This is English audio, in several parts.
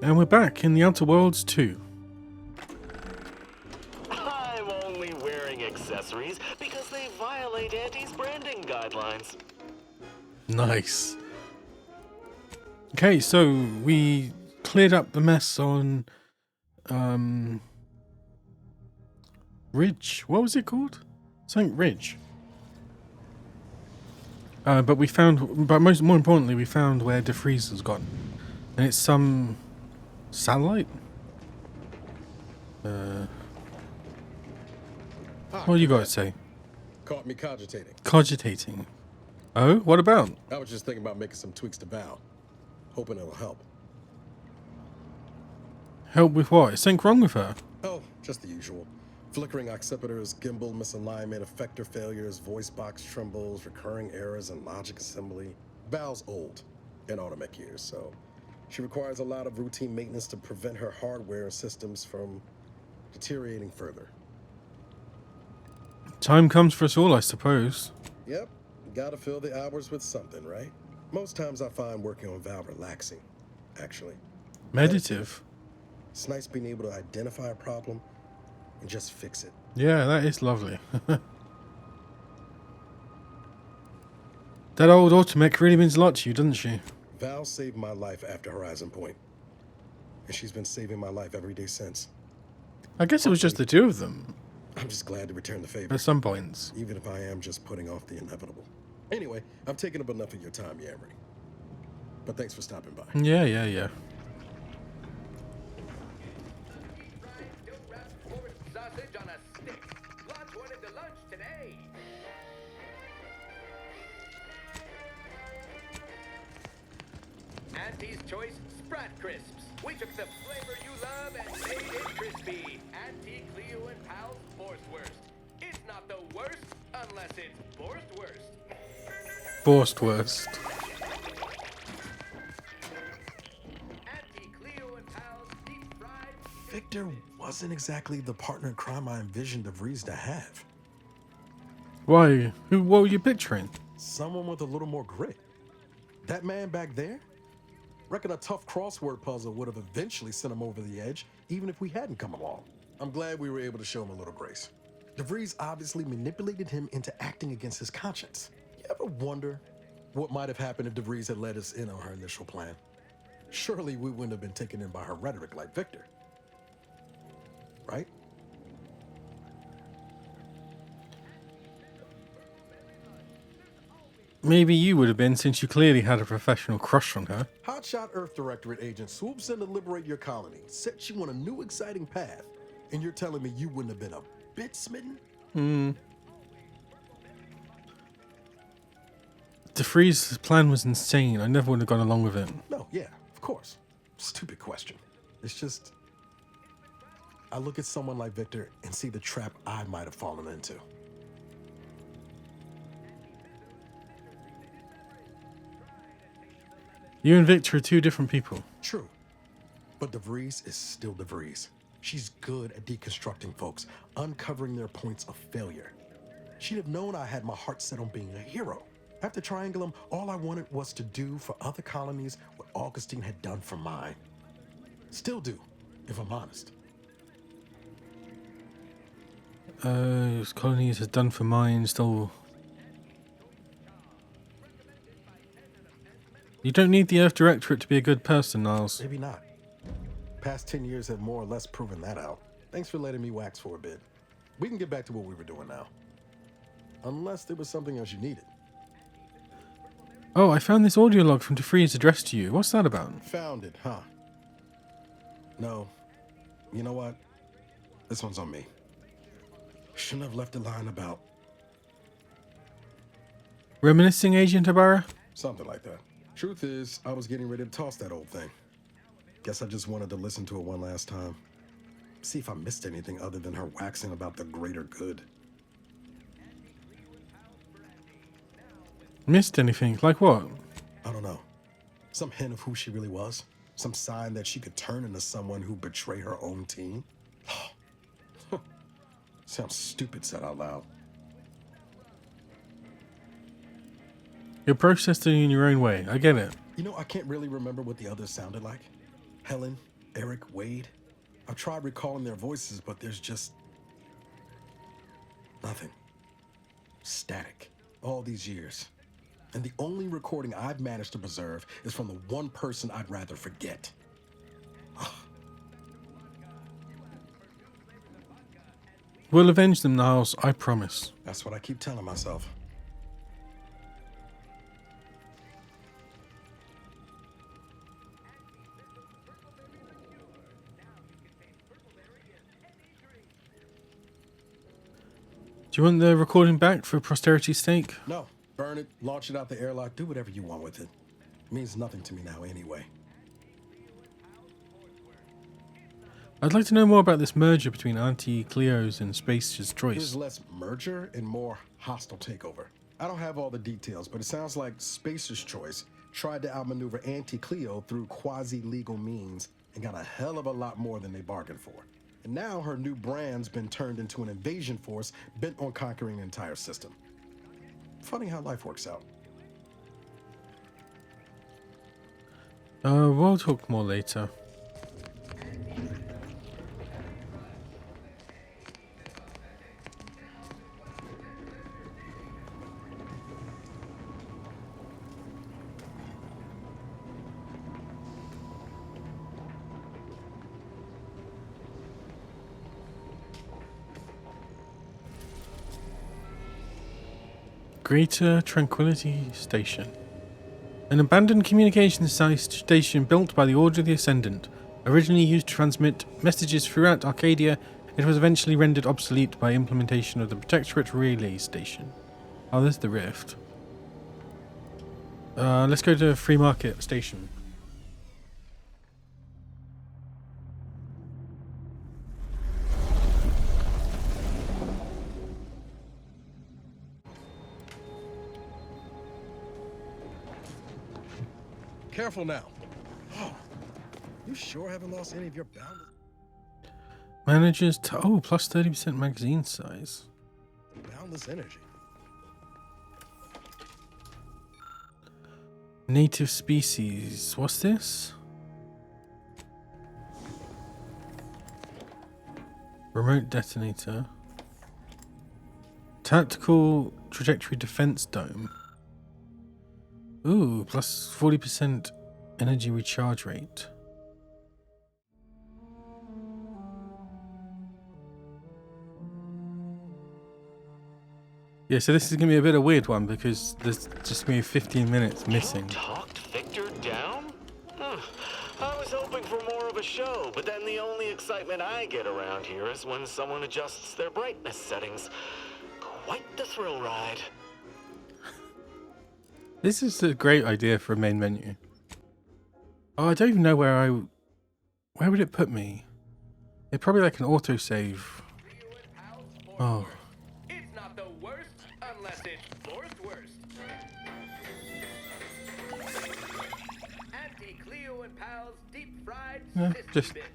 And we're back in the Outer Worlds 2. I'm only wearing accessories because they violate Auntie's branding guidelines. Nice. Okay, so we cleared up the mess on Ridge. What was it called? Something Ridge. But more importantly, we found where DeFreeze has gone. And it's some satellite? What do you got to say? Caught me cogitating. Cogitating. Oh, what about? I was just thinking about making some tweaks to Val. Hoping it'll help. Help with what? Is something wrong with her? Oh, just the usual. Flickering occipiters, gimbal misalignment, effector failures, voice box trembles, recurring errors in logic assembly. Val's old in automech years, so she requires a lot of routine maintenance to prevent her hardware and systems from deteriorating further. Time comes for us all, I suppose. Yep, gotta fill the hours with something, right? Most times I find working on Val relaxing, actually. Meditative. It's nice being able to identify a problem and just fix it. Yeah, that is lovely. That old automech really means a lot to you, doesn't she? Val saved my life after Horizon Point, and she's been saving my life every day since. I guess it was just the two of them. I'm just glad to return the favor. At some points. Even if I am just putting off the inevitable. Anyway, I've taken up enough of your time, Yamri. But thanks for stopping by. Yeah. Sausage on a stick. Launch one into lunch today. Auntie's Choice Sprat Crisps. We took the flavor you love and made it crispy. Auntie Cleo and Pal's Borstwurst. It's not the worst unless it's Borstwurst. Borstwurst. Auntie Cleo and Pal's deep fried. Victor wasn't exactly the partner in crime I envisioned DeVries to have. Why? What were you picturing? Someone with a little more grit. That man back there? Reckon a tough crossword puzzle would have eventually sent him over the edge, even if we hadn't come along. I'm glad we were able to show him a little grace. DeVries obviously manipulated him into acting against his conscience. You ever wonder what might have happened if DeVries had let us in on her initial plan? Surely we wouldn't have been taken in by her rhetoric like Victor. Right? Maybe you would have been, since you clearly had a professional crush on her. Hotshot Earth Directorate Agent swoops in to liberate your colony, sets you on a new exciting path, and you're telling me you wouldn't have been a bit smitten? DeFreeze's plan was insane. I never would have gone along with it. No, yeah, of course. Stupid question. It's just, I look at someone like Victor and see the trap I might have fallen into. You and Victor are two different people. True. But DeVries is still DeVries. She's good at deconstructing folks, uncovering their points of failure. She'd have known I had my heart set on being a hero. After Triangulum, all I wanted was to do for other colonies what Augustine had done for mine. Still do, if I'm honest. His colonies have done for mine, still... You don't need the Earth Directorate to be a good person, Niles. Maybe not. Past 10 years have more or less proven that out. Thanks for letting me wax for a bit. We can get back to what we were doing now. Unless there was something else you needed. Oh, I found this audio log from DeFreeze addressed to you. What's that about? Found it, huh? No. You know what? This one's on me. Shouldn't have left a line about... Reminiscing, Agent Ibarra? Something like that. Truth is, I was getting ready to toss that old thing. Guess I just wanted to listen to it one last time. See if I missed anything other than her waxing about the greater good. Missed anything? Like what? I don't know. Some hint of who she really was? Some sign that she could turn into someone who betray her own team? Sounds stupid said out loud. You're processing in your own way. I get it. You know, I can't really remember what the others sounded like. Helen, Eric, Wade. I've tried recalling their voices, but there's just nothing. Static. All these years. And the only recording I've managed to preserve is from the one person I'd rather forget. We'll avenge them, Niles, I promise. That's what I keep telling myself. Do you want the recording back for posterity's sake? No. Burn it, launch it out the airlock, do whatever you want with it. It means nothing to me now anyway. I'd like to know more about this merger between Auntie Cleo's and Space's Choice. There's less merger and more hostile takeover. I don't have all the details, but it sounds like Spacer's Choice tried to outmaneuver Auntie Cleo through quasi-legal means and got a hell of a lot more than they bargained for. And now her new brand's been turned into an invasion force bent on conquering the entire system. Funny how life works out. We'll talk more later. Greater Tranquility Station. An abandoned communications station built by the Order of the Ascendant. Originally used to transmit messages throughout Acadia, it was eventually rendered obsolete by implementation of the Protectorate Relay Station. Oh, there's the rift. Let's go to Free Market Station. Careful now. You sure haven't lost any of your boundless... Managers to plus 30% magazine size. boundless energy? Native species. What's this? Remote detonator. Tactical trajectory defense dome. Ooh, plus 40% energy recharge rate. Yeah, so this is going to be a bit of a weird one because there's just going to be 15 minutes missing. You talked Victor down? I was hoping for more of a show, but then the only excitement I get around here is when someone adjusts their brightness settings. Quite the thrill ride. This is a great idea for a main menu. Oh, I don't even know where would it put me? It's probably like an autosave. Oh. It's not the worst unless it's fourth worst. Auntie Cleo and Pal's deep fried Yeah, sissy just bits.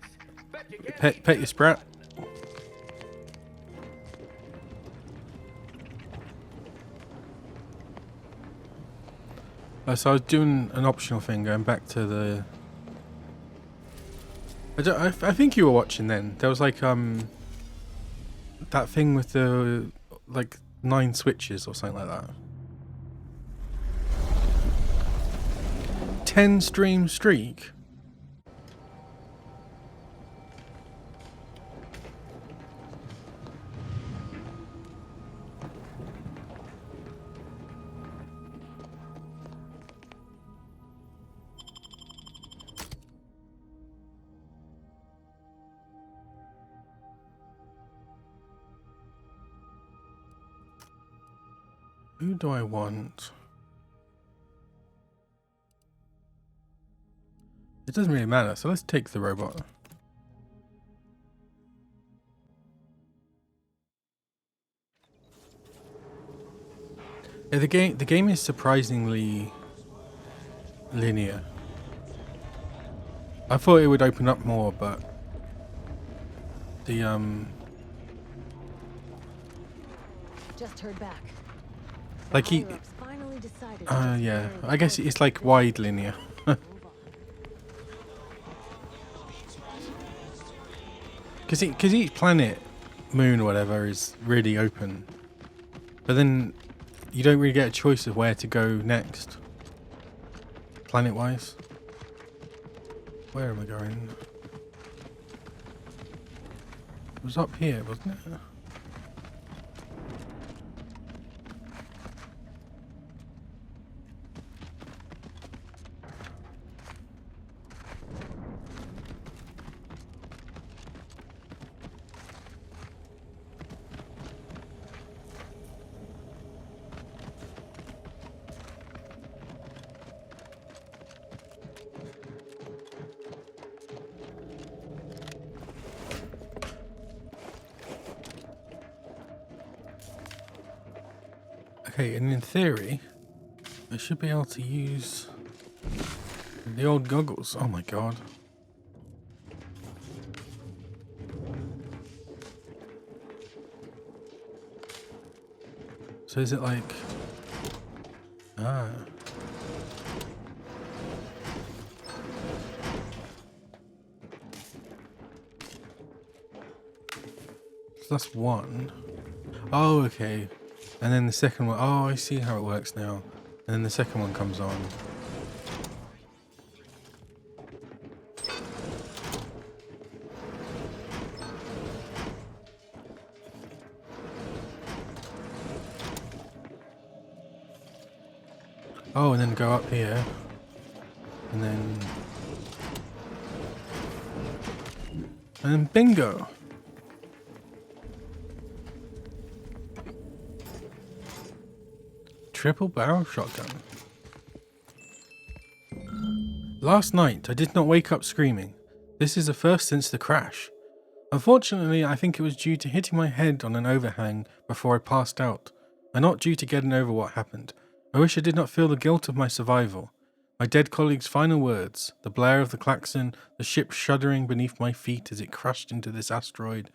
Bet you can't pet your sprat. So I was doing an optional thing, going back to the... I think you were watching then. There was like, that thing with the, like, 9 switches or something like that. 10 stream streak? Who do I want? It doesn't really matter, so let's take the robot. Yeah, the game is surprisingly linear. I thought it would open up more, but the Just heard back. like he Higher-ups finally decided to yeah, explore I guess the it's like wide linear. Because each planet, moon or whatever, is really open. But then you don't really get a choice of where to go next. Planet-wise. Where am I going? It was up here, wasn't it? Okay, and in theory, I should be able to use the old goggles. Oh my god. So is it like... Ah. So that's one. Oh, okay. And then the second one, oh, I see how it works now. And then the second one comes on. Oh, and then go up here. And then bingo! Triple barrel shotgun. Last night, I did not wake up screaming. This is the first since the crash. Unfortunately, I think it was due to hitting my head on an overhang before I passed out, and not due to getting over what happened. I wish I did not feel the guilt of my survival. My dead colleague's final words, the blare of the klaxon, the ship shuddering beneath my feet as it crashed into this asteroid.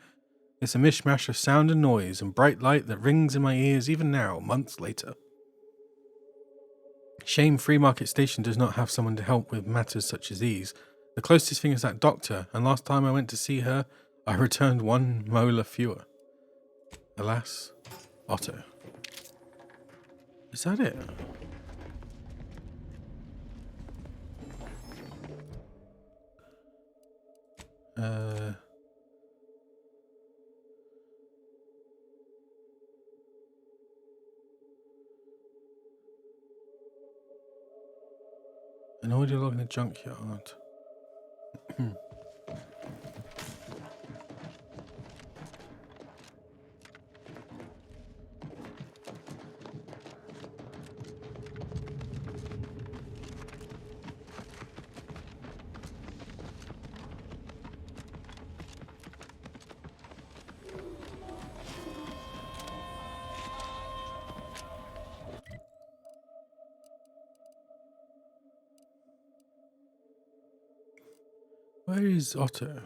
It's a mishmash of sound and noise and bright light that rings in my ears even now, months later. Shame Free Market Station does not have someone to help with matters such as these. The closest thing is that doctor, and last time I went to see her, I returned 1 molar fewer. Alas, Otto. Is that it? An audio log in a junkyard. Where is Otto?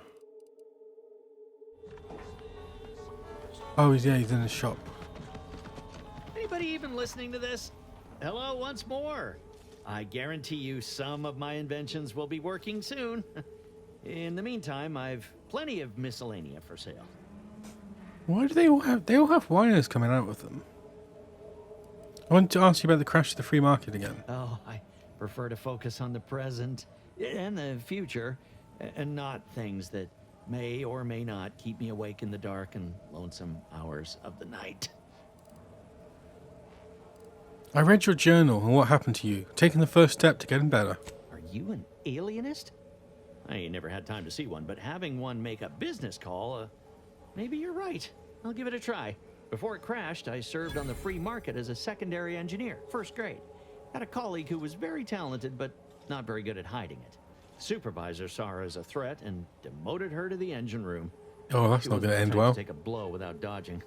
Oh, yeah, he's in the shop. Anybody even listening to this? Hello once more. I guarantee you some of my inventions will be working soon. In the meantime, I've plenty of miscellanea for sale. Why do they all have whiners coming out with them? I wanted to ask you about the crash of the free market again. Oh, I prefer to focus on the present and the future, and not things that may or may not keep me awake in the dark and lonesome hours of the night. I read your journal and what happened to you, taking the first step to getting better. Are you an alienist? I ain't never had time to see one, but having one make a business call, maybe you're right. I'll give it a try. Before it crashed, I served on the free market as a secondary engineer, first grade. Had a colleague who was very talented, but not very good at hiding it. Supervisor saw her as a threat and demoted her to the engine room. Oh, that's not going to end well. Take a blow without dodging.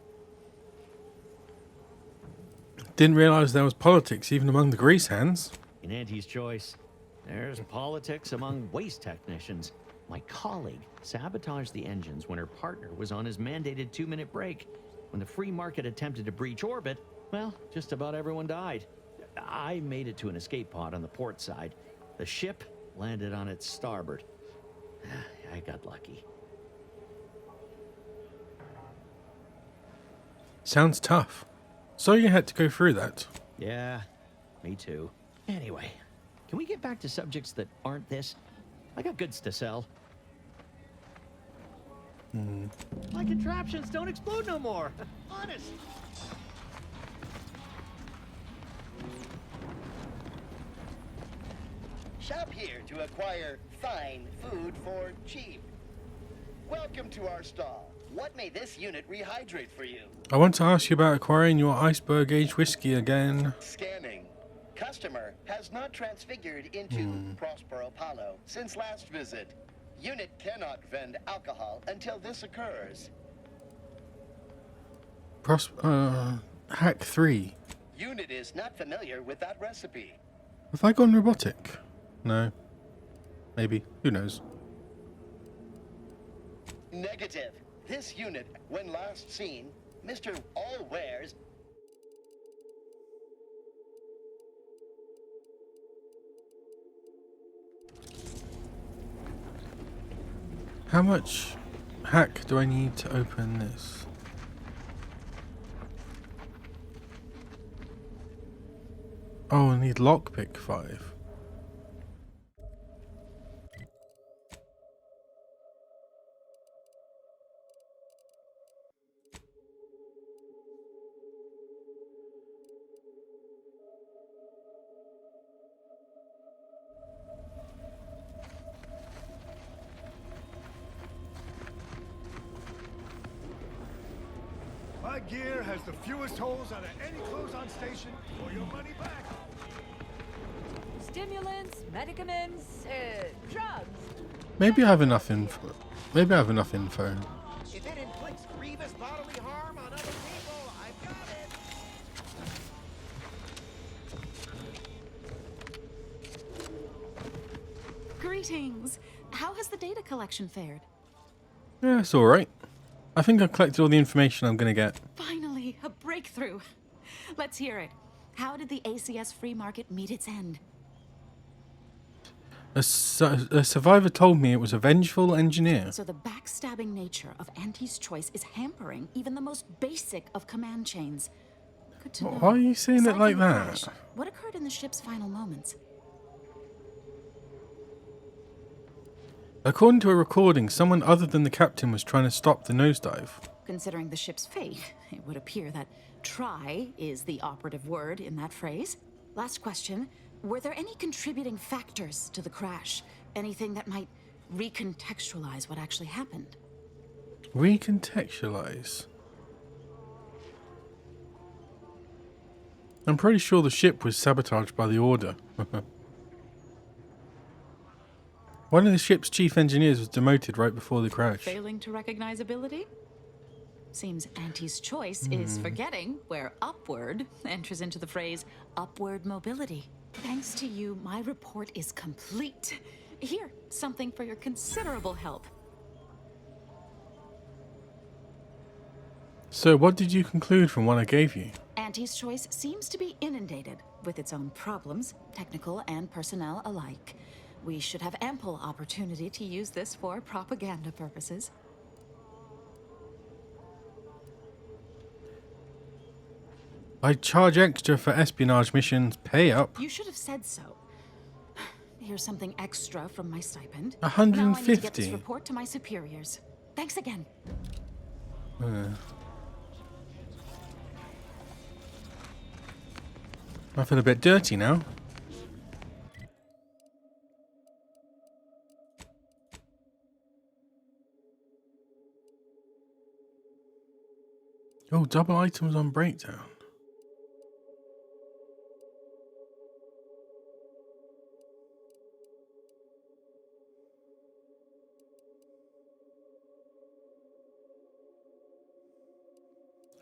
Didn't realize there was politics even among the grease hands. In Auntie's choice, there's politics among waste technicians. My colleague sabotaged the engines when her partner was on his mandated 2-minute break. When the free market attempted to breach orbit, well, just about everyone died. I made it to an escape pod on the port side. The ship landed on its starboard. I got lucky. Sounds tough. So you had to go through that. Yeah, me too. Anyway, can we get back to subjects that aren't this? I got goods to sell. My contraptions don't explode no more. Honest. Shop here to acquire fine food for cheap. Welcome to our stall. What may this unit rehydrate for you? I want to ask you about acquiring your iceberg aged whiskey again. Scanning. Customer has not transfigured into Prospero Palo since last visit. Unit cannot vend alcohol until this occurs. Hack 3. Unit is not familiar with that recipe. Have I gone robotic? No. Maybe. Who knows? Negative. This unit, when last seen, Mr. Allwares. How much hack do I need to open this? Oh, I need lockpick 5. My gear has the fewest holes out of any close-on station for your money back. Stimulants, medicaments, drugs. Maybe I have enough info. Maybe I have enough info. If it inflicts grievous bodily harm on other people, I've got it. Greetings. How has the data collection fared? Yeah, it's alright. I think I've collected all the information I'm going to get. Finally, a breakthrough. Let's hear it. How did the ACS free market meet its end? A survivor told me it was a vengeful engineer. So the backstabbing nature of Auntie's choice is hampering even the most basic of command chains. Good to know. Why are you saying it Aside like from the that? crash, what occurred in the ship's final moments? According to a recording, someone other than the captain was trying to stop the nosedive. Considering the ship's fate, it would appear that try is the operative word in that phrase. Last question. Were there any contributing factors to the crash? Anything that might recontextualize what actually happened? Recontextualize? I'm pretty sure the ship was sabotaged by the Order. One of the ship's chief engineers was demoted right before the crash. Failing to recognize ability? Seems Auntie's choice is forgetting where upward enters into the phrase upward mobility. Thanks to you, my report is complete. Here, something for your considerable help. So what did you conclude from what I gave you? Auntie's choice seems to be inundated with its own problems, technical and personnel alike. We should have ample opportunity to use this for propaganda purposes. I charge extra for espionage missions. Pay up. You should have said so. Here's something extra from my stipend. 150. Now I need to get this report to my superiors. Thanks again. I feel a bit dirty now. Oh, double items on breakdown.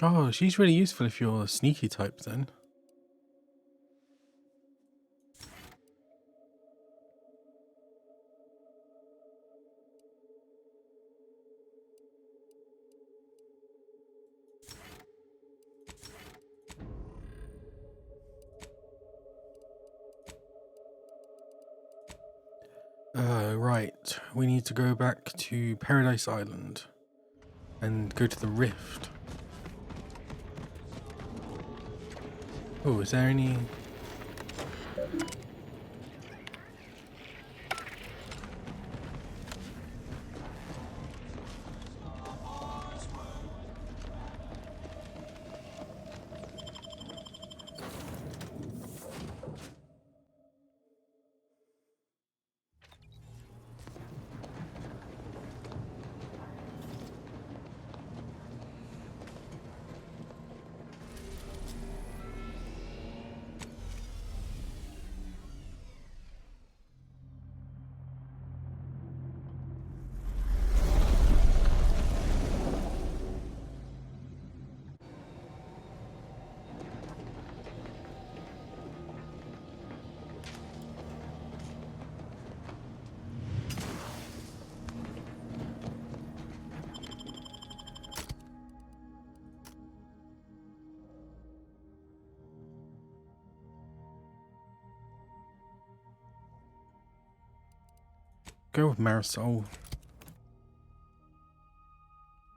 Oh, she's really useful if you're a sneaky type then. Right. We need to go back to Paradise Island and go to the Rift. Oh, is there any... Go with Marisol.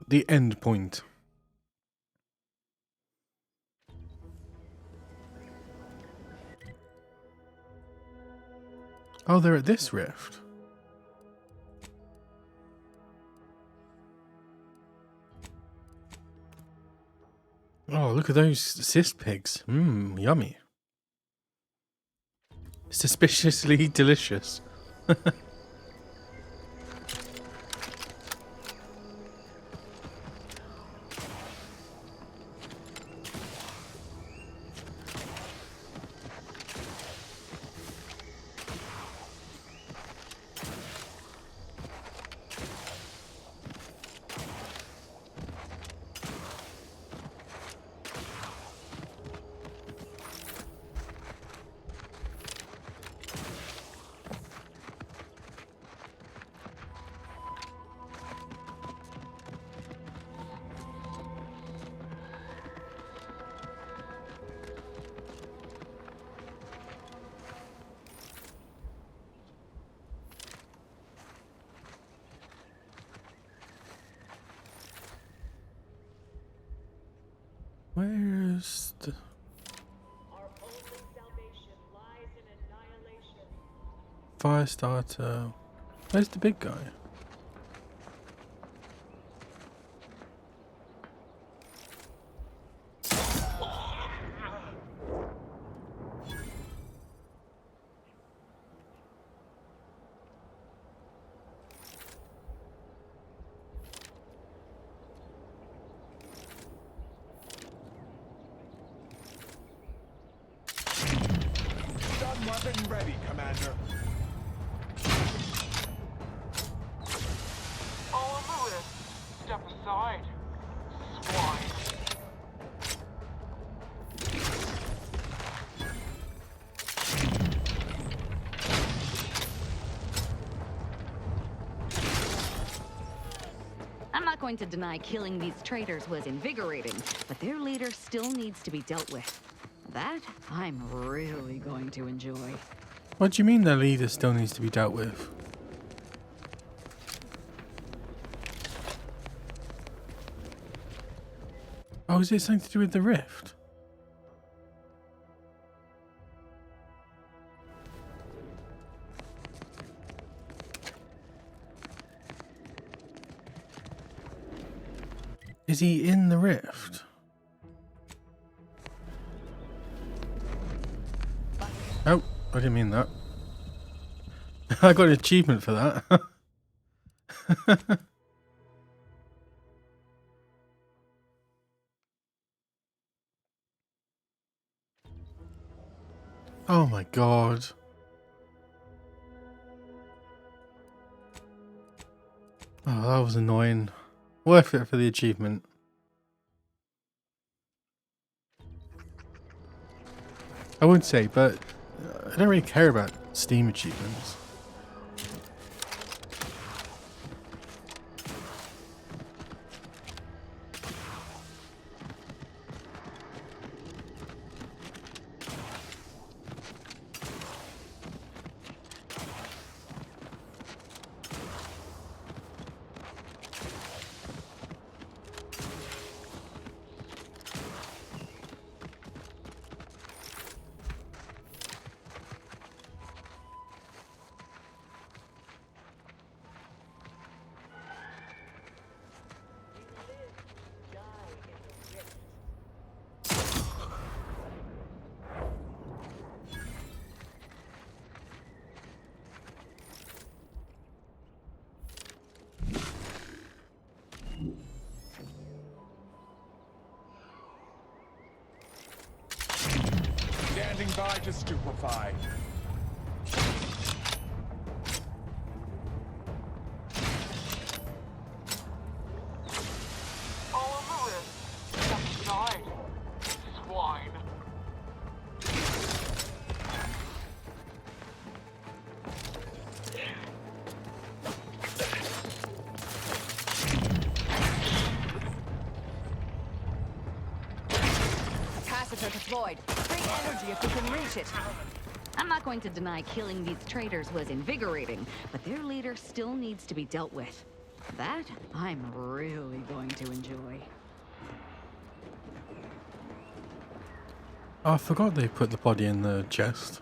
The end point. Oh, they're at this rift. Oh, look at those cyst pigs. Mmm, yummy. Suspiciously delicious. Where's the... Firestarter? Where's the big guy? Gun weapon ready, Commander. All on the wrist. Step aside. Swine. I'm not going to deny killing these traitors was invigorating, but their leader still needs to be dealt with. That I'm really going to enjoy. What do you mean their leader still needs to be dealt with? Oh, is it something to do with the rift? Is he in the rift? Oh, I didn't mean that. I got an achievement for that. Oh my god. Oh, that was annoying. Worth it for the achievement. I wouldn't say, but I don't really care about Steam achievements. by to stupefy. All on the wrist. Step aside. Swine. Capacitor deployed. Free energy if you can reach it. I'm not going to deny killing these traitors was invigorating, but their leader still needs to be dealt with. That I'm really going to enjoy. Oh, I forgot they put the body in the chest.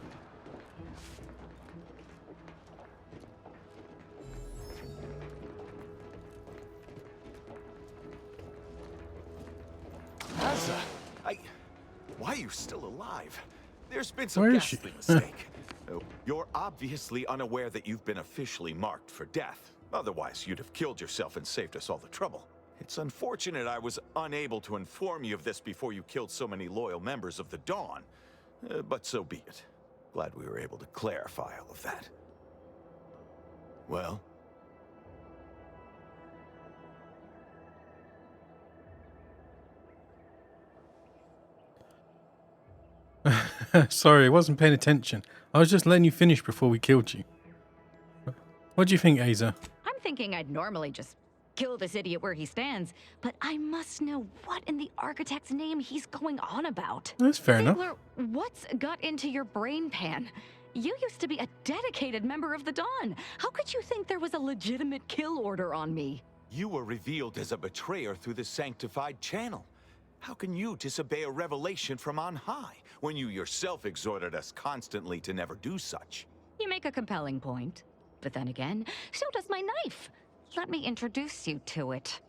Asa, why are you still alive? There's been some Where is she? ghastly mistake. You're obviously unaware that you've been officially marked for death. Otherwise, you'd have killed yourself and saved us all the trouble. It's unfortunate I was unable to inform you of this before you killed so many loyal members of the Dawn. But so be it. Glad we were able to clarify all of that. Well? Sorry, I wasn't paying attention. I was just letting you finish before we killed you. What do you think, Asa? I'm thinking I'd normally just kill this idiot where he stands, but I must know what in the architect's name he's going on about. That's fair enough. Ziegler, what's got into your brain pan? You used to be a dedicated member of the Dawn. How could you think there was a legitimate kill order on me? You were revealed as a betrayer through the sanctified channel. How can you disobey a revelation from on high, when you yourself exhorted us constantly to never do such? You make a compelling point. But then again, so does my knife. Let me introduce you to it.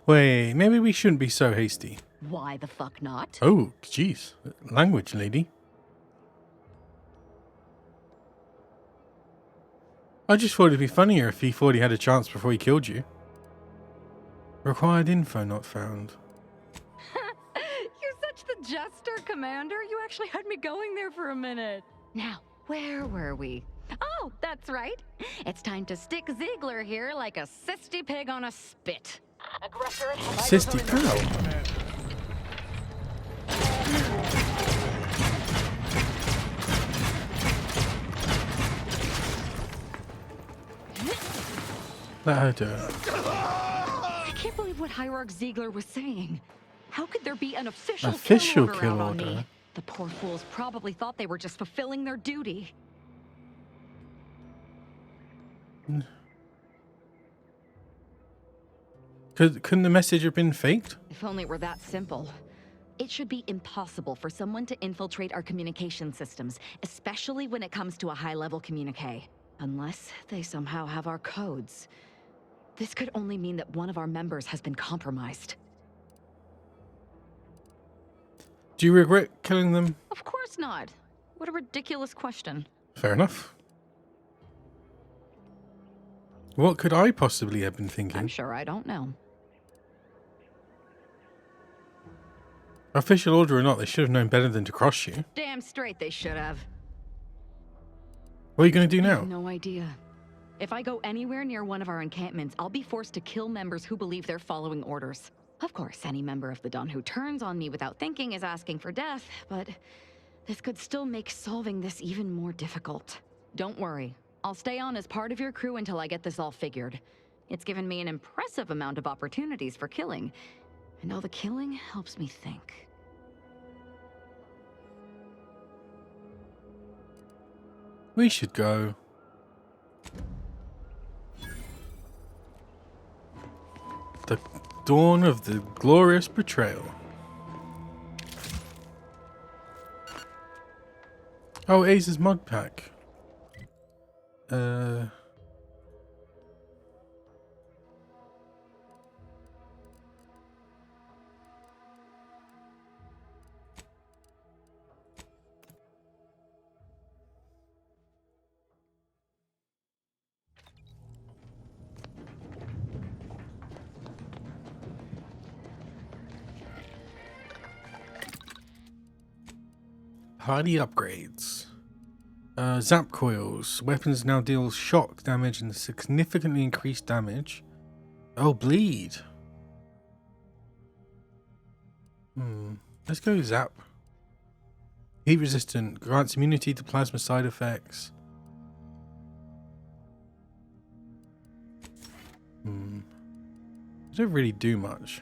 Wait, maybe we shouldn't be so hasty. Why the fuck not? Oh, jeez. Language, lady. I just thought it'd be funnier if he thought he had a chance before he killed you. Required info not found. You're such the jester, Commander. You actually had me going there for a minute. Now, where were we? Oh, that's right. It's time to stick Ziegler here like a sissy pig on a spit. Aggressor and Sisty pal. Let her do it. I can't believe what Hierarch Ziegler was saying. How could there be an official Official kill kill order out on order? me? The poor fools probably thought they were just fulfilling their duty. Couldn't the message have been faked? If only it were that simple. It should be impossible for someone to infiltrate our communication systems, especially when it comes to a high-level communique. Unless they somehow have our codes. This could only mean that one of our members has been compromised. Do you regret killing them? Of course not. What a ridiculous question. Fair enough. What could I possibly have been thinking? I'm sure I don't know. Official order or not, they should have known better than to cross you. Damn straight they should have. What are you going to do I now? have no idea. If I go anywhere near one of our encampments, I'll be forced to kill members who believe they're following orders. Of course, any member of the Dawn who turns on me without thinking is asking for death, but this could still make solving this even more difficult. Don't worry. I'll stay on as part of your crew until I get this all figured. It's given me an impressive amount of opportunities for killing, and all the killing helps me think. We should go. The dawn of the glorious betrayal. Oh, Ace's mug pack. Party upgrades. Zap coils. Weapons now deal shock damage and significantly increased damage. Oh, bleed. Let's go zap. Heat resistant. Grants immunity to plasma side effects. Don't really do much.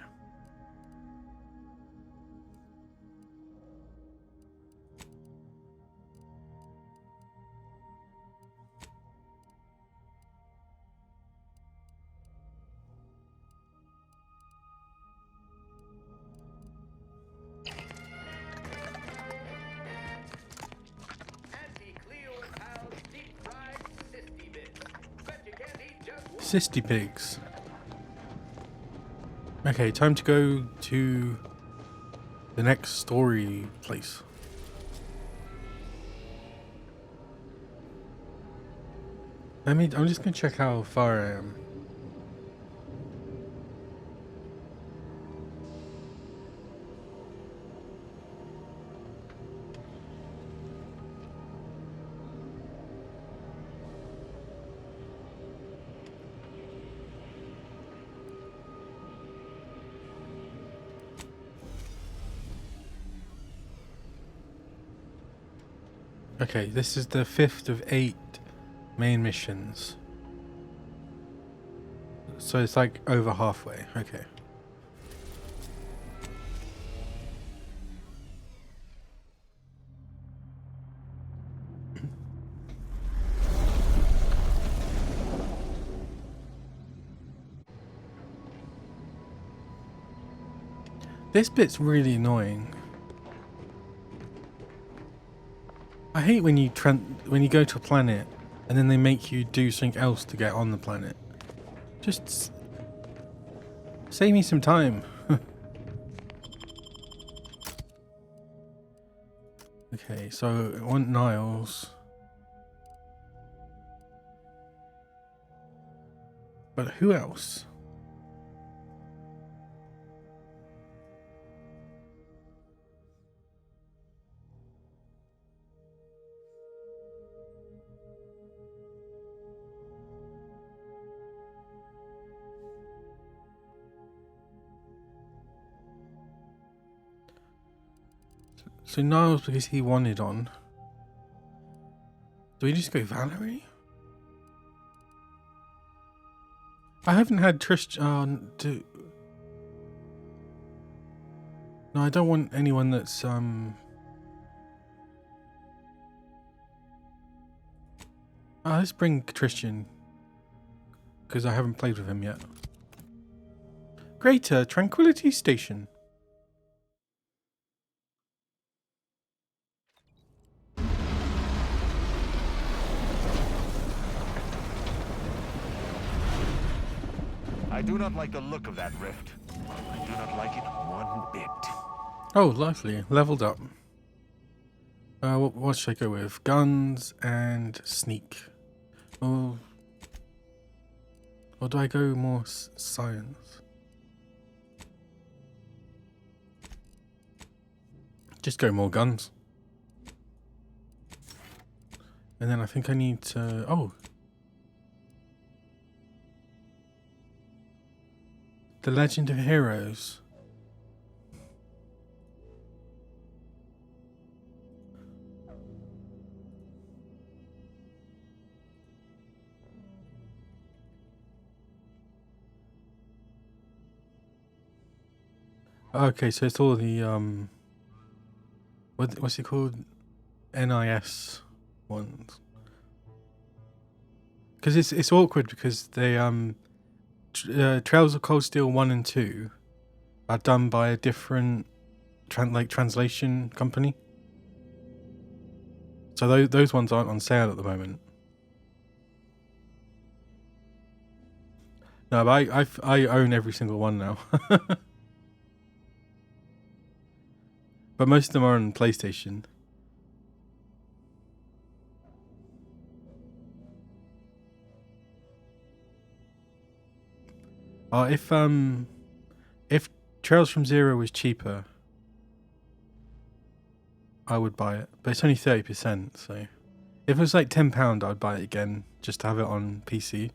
Sisty pigs. Okay, time to go to the next story place. I'm just gonna check how far I am. Okay, this is the 5th of 8 main missions. So it's like over halfway. Okay. This bit's really annoying. I hate when you go to a planet and then they make you do something else to get on the planet. Just save me some time. Okay, so I want Niles. But who else? So Niles because he wanted on. Do we just go Valerie? I haven't had Tristan to. No, I don't want anyone that's let's bring Tristan because I haven't played with him yet. Greater Tranquility Station. I do not like the look of that rift. I do not like it one bit. Oh, lovely. Leveled up. What should I go with? Guns and sneak. Or do I go more science? Just go more guns. And then I think I need to... Oh. The Legend of Heroes. Okay, so it's all the what's it called? NIS ones. Because it's awkward because they Trails of Cold Steel 1 and 2 are done by a different translation company. So those ones aren't on sale at the moment. No, but I own every single one now. But most of them are on PlayStation. If Trails from Zero was cheaper, I would buy it. But it's only 30%, so if it was like £10, I'd buy it again just to have it on PC.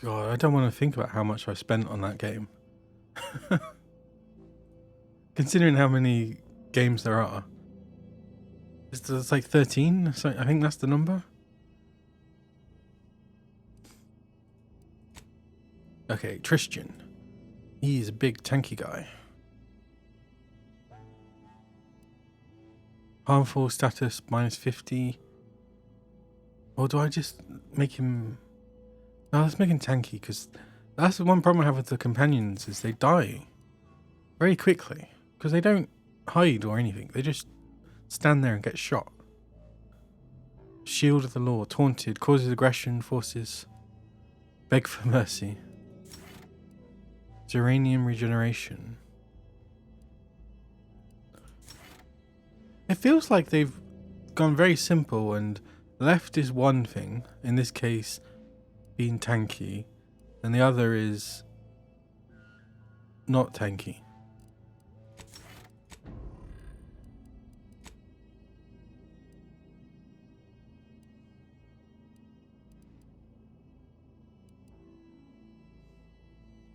God, I don't want to think about how much I spent on that game. Considering how many games there are. It's like 13, so I think that's the number. Okay, Tristan. He's a big tanky guy. Harmful status -50. Or do I just make him... No, let's make him tanky, because that's the one problem I have with the companions, is they die very quickly. Because they don't hide or anything. They just stand there and get shot. Shield of the Law. Taunted. Causes aggression. Forces. Beg for mercy. Uranium regeneration. It feels like they've gone very simple and left is one thing, in this case being tanky, and the other is not tanky.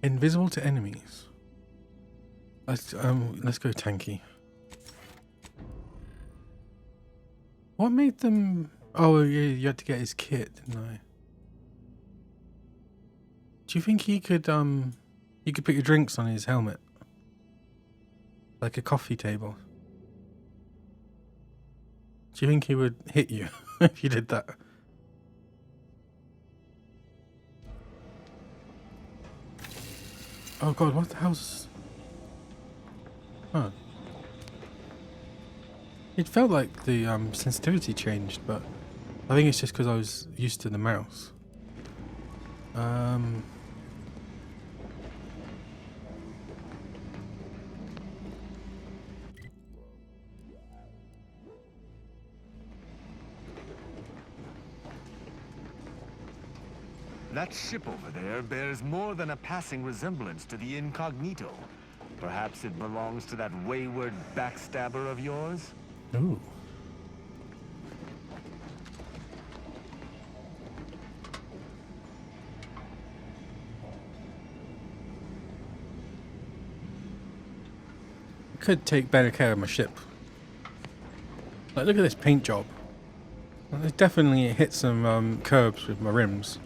Invisible to enemies. Let's go tanky. What made them? Oh yeah, you had to get his kit, didn't I? Do you think he could put your drinks on his helmet? Like a coffee table? Do you think he would hit you if you did that? Oh god, what the hell's... Huh. It felt like the sensitivity changed, but I think it's just because I was used to the mouse. That ship over there bears more than a passing resemblance to the Incognito. Perhaps it belongs to that wayward backstabber of yours? Ooh. Could take better care of my ship. Like, look at this paint job. Well, it definitely hit some curbs with my rims.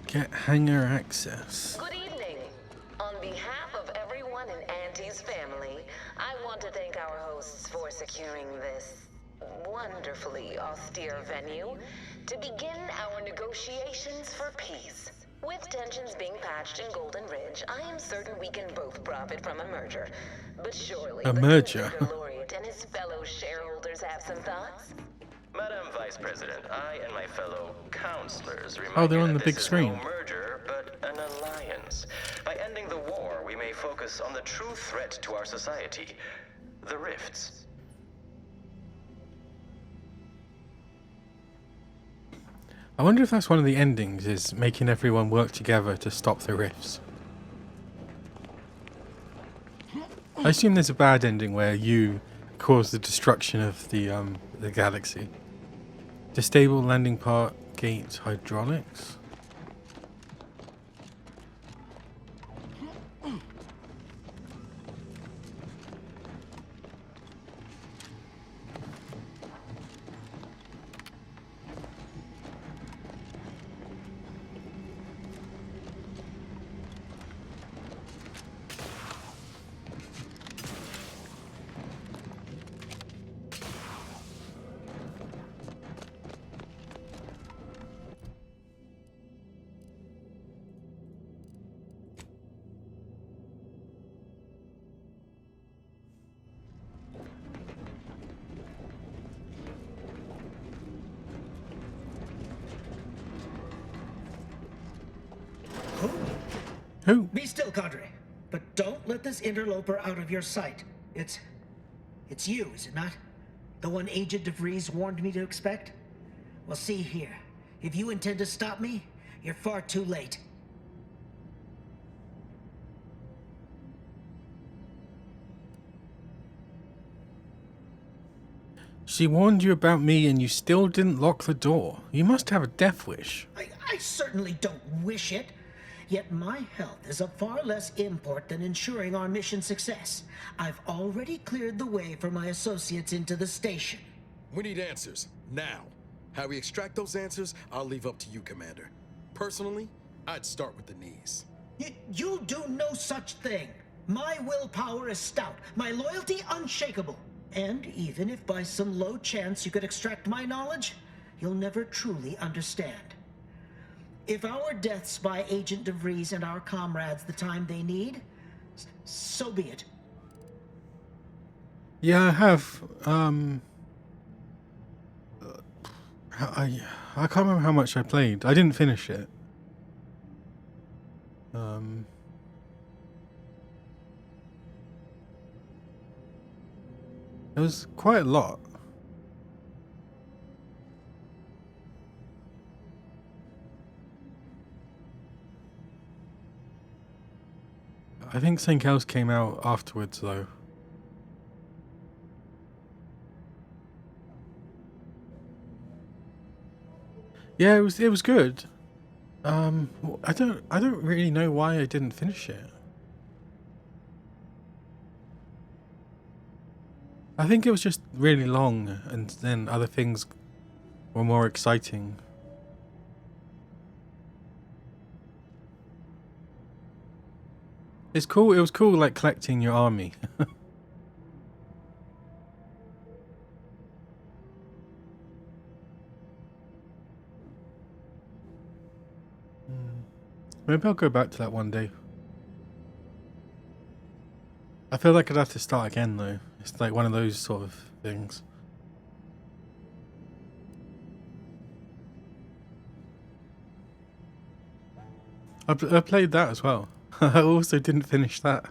Get hangar access. Good evening. On behalf of everyone in Auntie's family, I want to thank our hosts for securing this wonderfully austere venue to begin our negotiations for peace. With tensions being patched in Golden Ridge, I am certain we can both profit from a merger. But surely A the merger? Consider Laureate and his fellow shareholders have some thoughts? Madam Vice President, I and my fellow counselors remind Oh, they're you on that the big this is screen. no merger, but an alliance. By ending the war, we may focus on the true threat to our society, the rifts. I wonder if that's one of the endings, is making everyone work together to stop the rifts. I assume there's a bad ending where you cause the destruction of the galaxy. Disable landing part gate hydraulics. Who? Be still, Cadre. But don't let this interloper out of your sight. It's you, is it not? The one Agent DeVries warned me to expect? Well, see here. If you intend to stop me, you're far too late. She warned you about me and you still didn't lock the door. You must have a death wish. I certainly don't wish it. Yet my health is of far less import than ensuring our mission success. I've already cleared the way for my associates into the station. We need answers, now. How we extract those answers, I'll leave up to you, Commander. Personally, I'd start with the knees. You'll do no such thing. My willpower is stout, my loyalty unshakable. And even if by some low chance you could extract my knowledge, you'll never truly understand. If our deaths by Agent DeVries and our comrades the time they need, so be it. Yeah, I have. I can't remember how much I played. I didn't finish it. It was quite a lot. I think something else came out afterwards, though. Yeah, it was good. I don't really know why I didn't finish it. I think it was just really long, and then other things were more exciting. It's cool. It was cool, like collecting your army. Maybe I'll go back to that one day. I feel like I'd have to start again, though. It's like one of those sort of things. I played that as well. I also didn't finish that.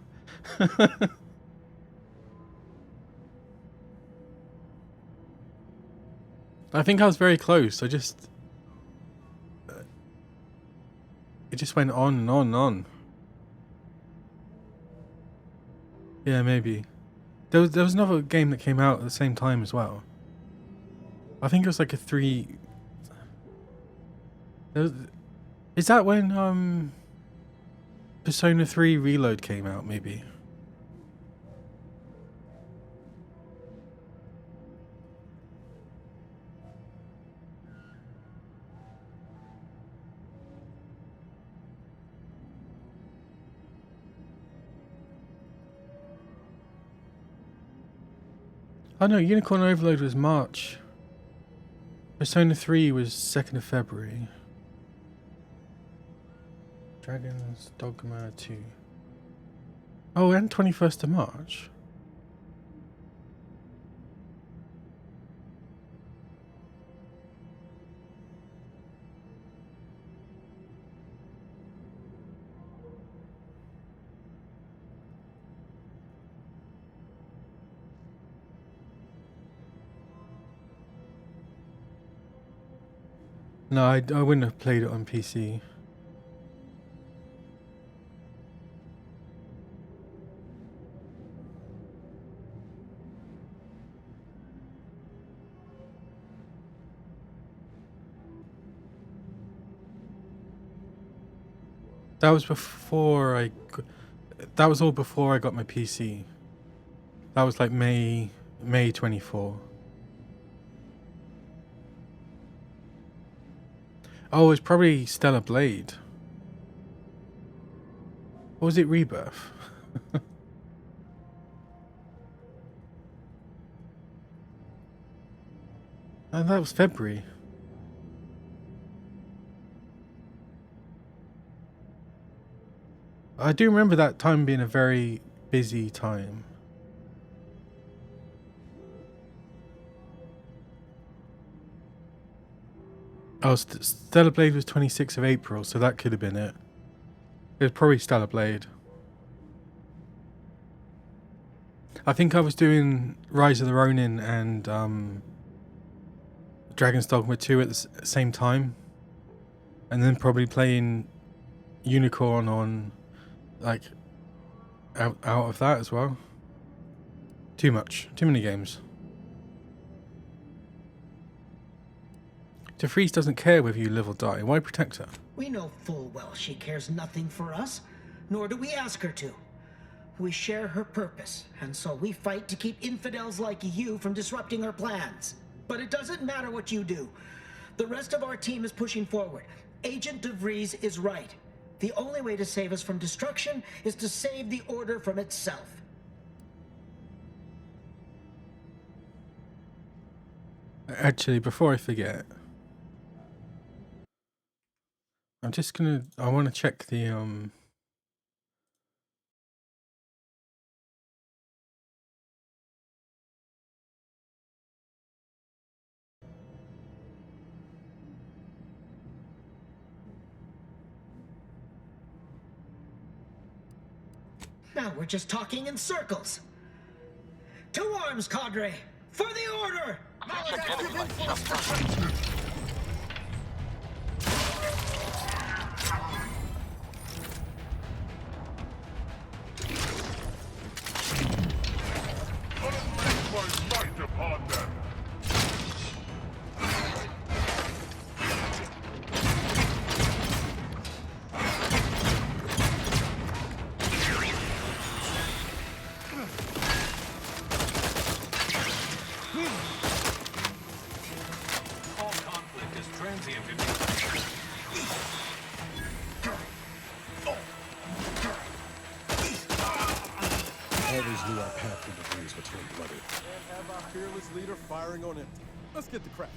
I think I was very close. It just went on and on and on. Yeah, maybe. There was another game that came out at the same time as well. I think it was like a 3. Is that when Persona 3 Reload came out? Maybe. Oh no, Unicorn Overload was March. Persona 3 was 2nd of February. Dragon's Dogma 2. Oh, and 21st of March. No, I wouldn't have played it on PC. That was before that was all before I got my PC. That was like May 24. Oh, it's probably Stellar Blade. Or was it Rebirth? And that was February. I do remember that time being a very busy time. Oh, Stellar Blade was 26th of April, so that could have been it. It's probably Stellar Blade. I think I was doing Rise of the Ronin and Dragon's Dogma 2 at the same time. And then probably playing Unicorn on, like, out of that as well. Too much. Too many games. DeFreeze doesn't care whether you live or die. Why protect her? We know full well she cares nothing for us, nor do we ask her to. We share her purpose, and so we fight to keep infidels like you from disrupting her plans. But it doesn't matter what you do. The rest of our team is pushing forward. Agent DeVries is right. The only way to save us from destruction is to save the Order from itself. Actually, before I forget, I want to check the Now we're just talking in circles. To arms, cadre! For the Order! Upon them. All conflict is transient in nature. Always knew our path through the breeze would turn bloody. And have our fearless leader firing on empty. Let's get the crap.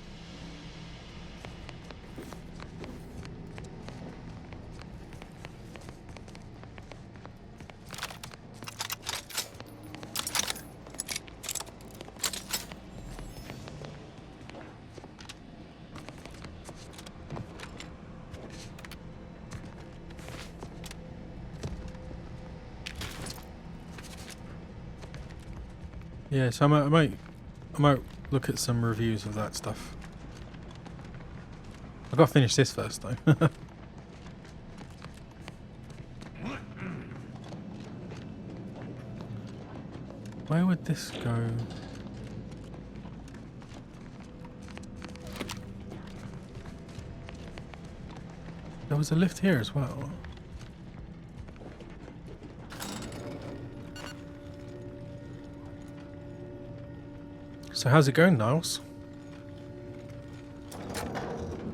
yeah. So I might look at some reviews of that stuff. I've got to finish this first though. Where would this go? There was a lift here as well. So how's it going, Niles?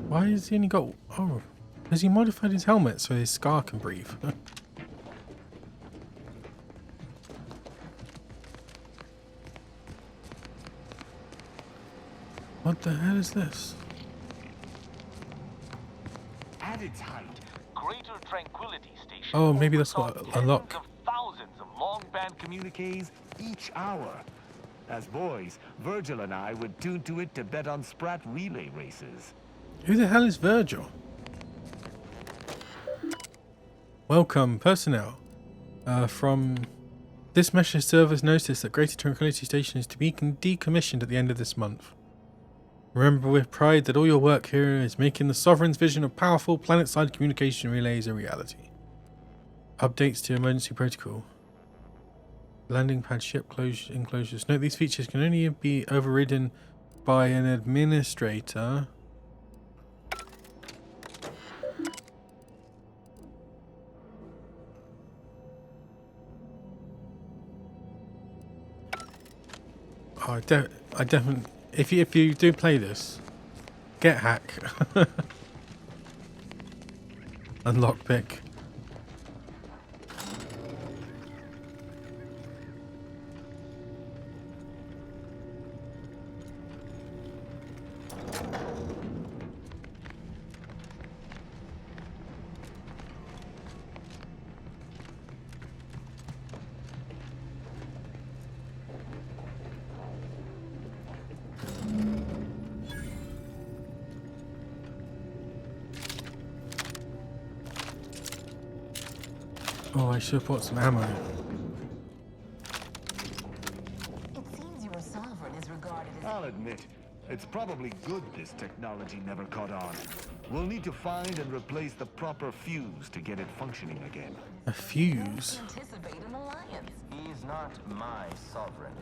Why has he only got... Oh, has he modified his helmet so his scar can breathe? What the hell is this? At its height, Greater Tranquility Station. Oh, maybe that's what unlock. Tens of thousands of long-band communiques each hour. As boys, Virgil and I would tune to it to bet on Sprat relay races. Who the hell is Virgil? Welcome, personnel. From this message servers notice that Greater Tranquility Station is to be decommissioned at the end of this month. Remember with pride that all your work here is making the Sovereign's vision of powerful planet-side communication relays a reality. Updates to emergency protocol. Landing pad ship enclosures. Note these features can only be overridden by an administrator. Oh, I definitely. If you do play this, get hack. Unlock pick. Oh, I should have bought some ammo. It seems your sovereign is regarded as... I'll admit, it's probably good this technology never caught on. We'll need to find and replace the proper fuse to get it functioning again. A fuse? Anticipate an alliance. He's not my sovereign.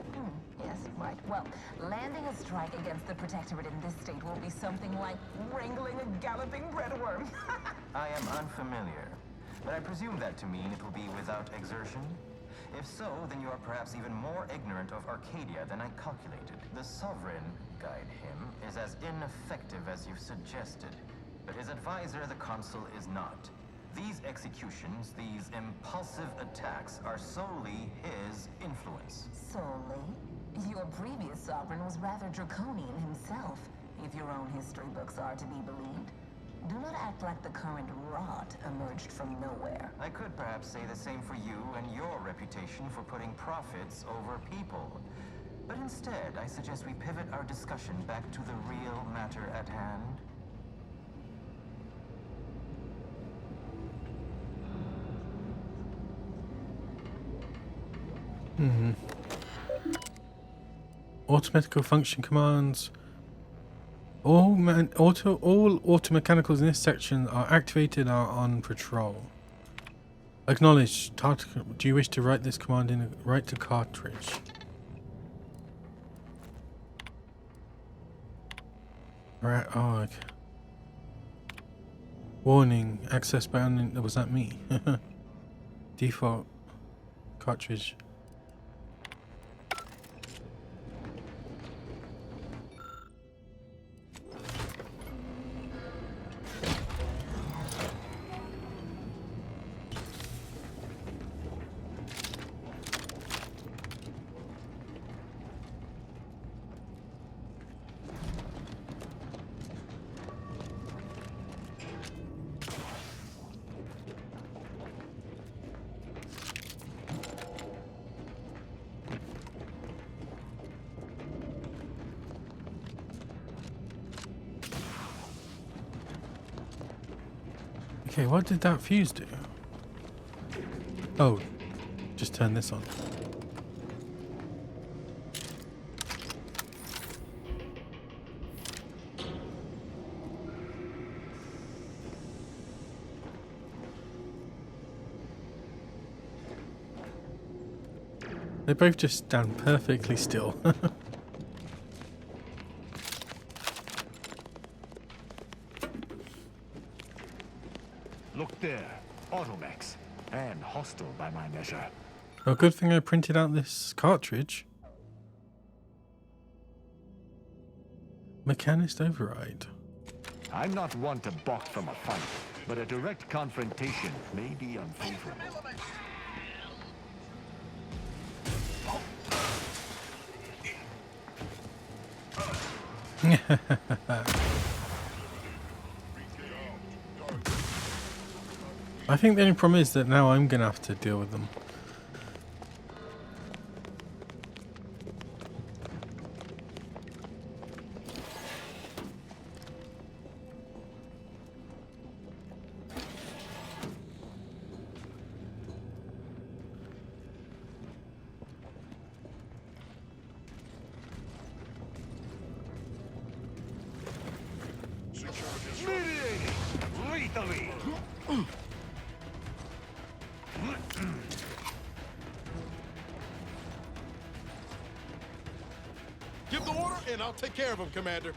Yes, right. Well, landing a strike against the Protectorate in this state will be something like wrangling a galloping breadworm. I am unfamiliar, but I presume that to mean it will be without exertion. If so, then you are perhaps even more ignorant of Acadia than I calculated. The Sovereign, guide him, is as ineffective as you suggested. But his advisor, the Consul, is not. These executions, these impulsive attacks, are solely his influence. Solely? Your previous sovereign was rather draconian himself, if your own history books are to be believed. Do not act like the current rot emerged from nowhere. I could perhaps say the same for you and your reputation for putting profits over people. But instead, I suggest we pivot our discussion back to the real matter at hand. Automatical function commands. All auto mechanicals in this section are activated and are on patrol. Acknowledge. Do you wish to write this command in write to cartridge? Right. Oh. Okay. Warning. Access by unknown. Was that me? Default cartridge. Okay, what did that fuse do? Oh, just turn this on. They both just stand perfectly still. Look there, Automex, and hostile by my measure. Oh, good thing I printed out this cartridge. Mechanist override. I'm not one to balk from a fight, but a direct confrontation may be unfavorable. I think the only problem is that now I'm gonna have to deal with them. Lethally! Give the order, and I'll take care of him, Commander.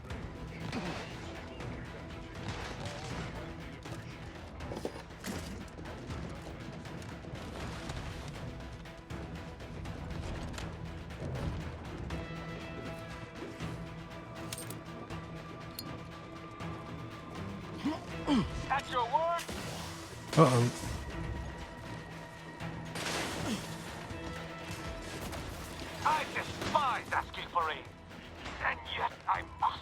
That's your word? Uh-oh. I despise asking for aid, and yet I must.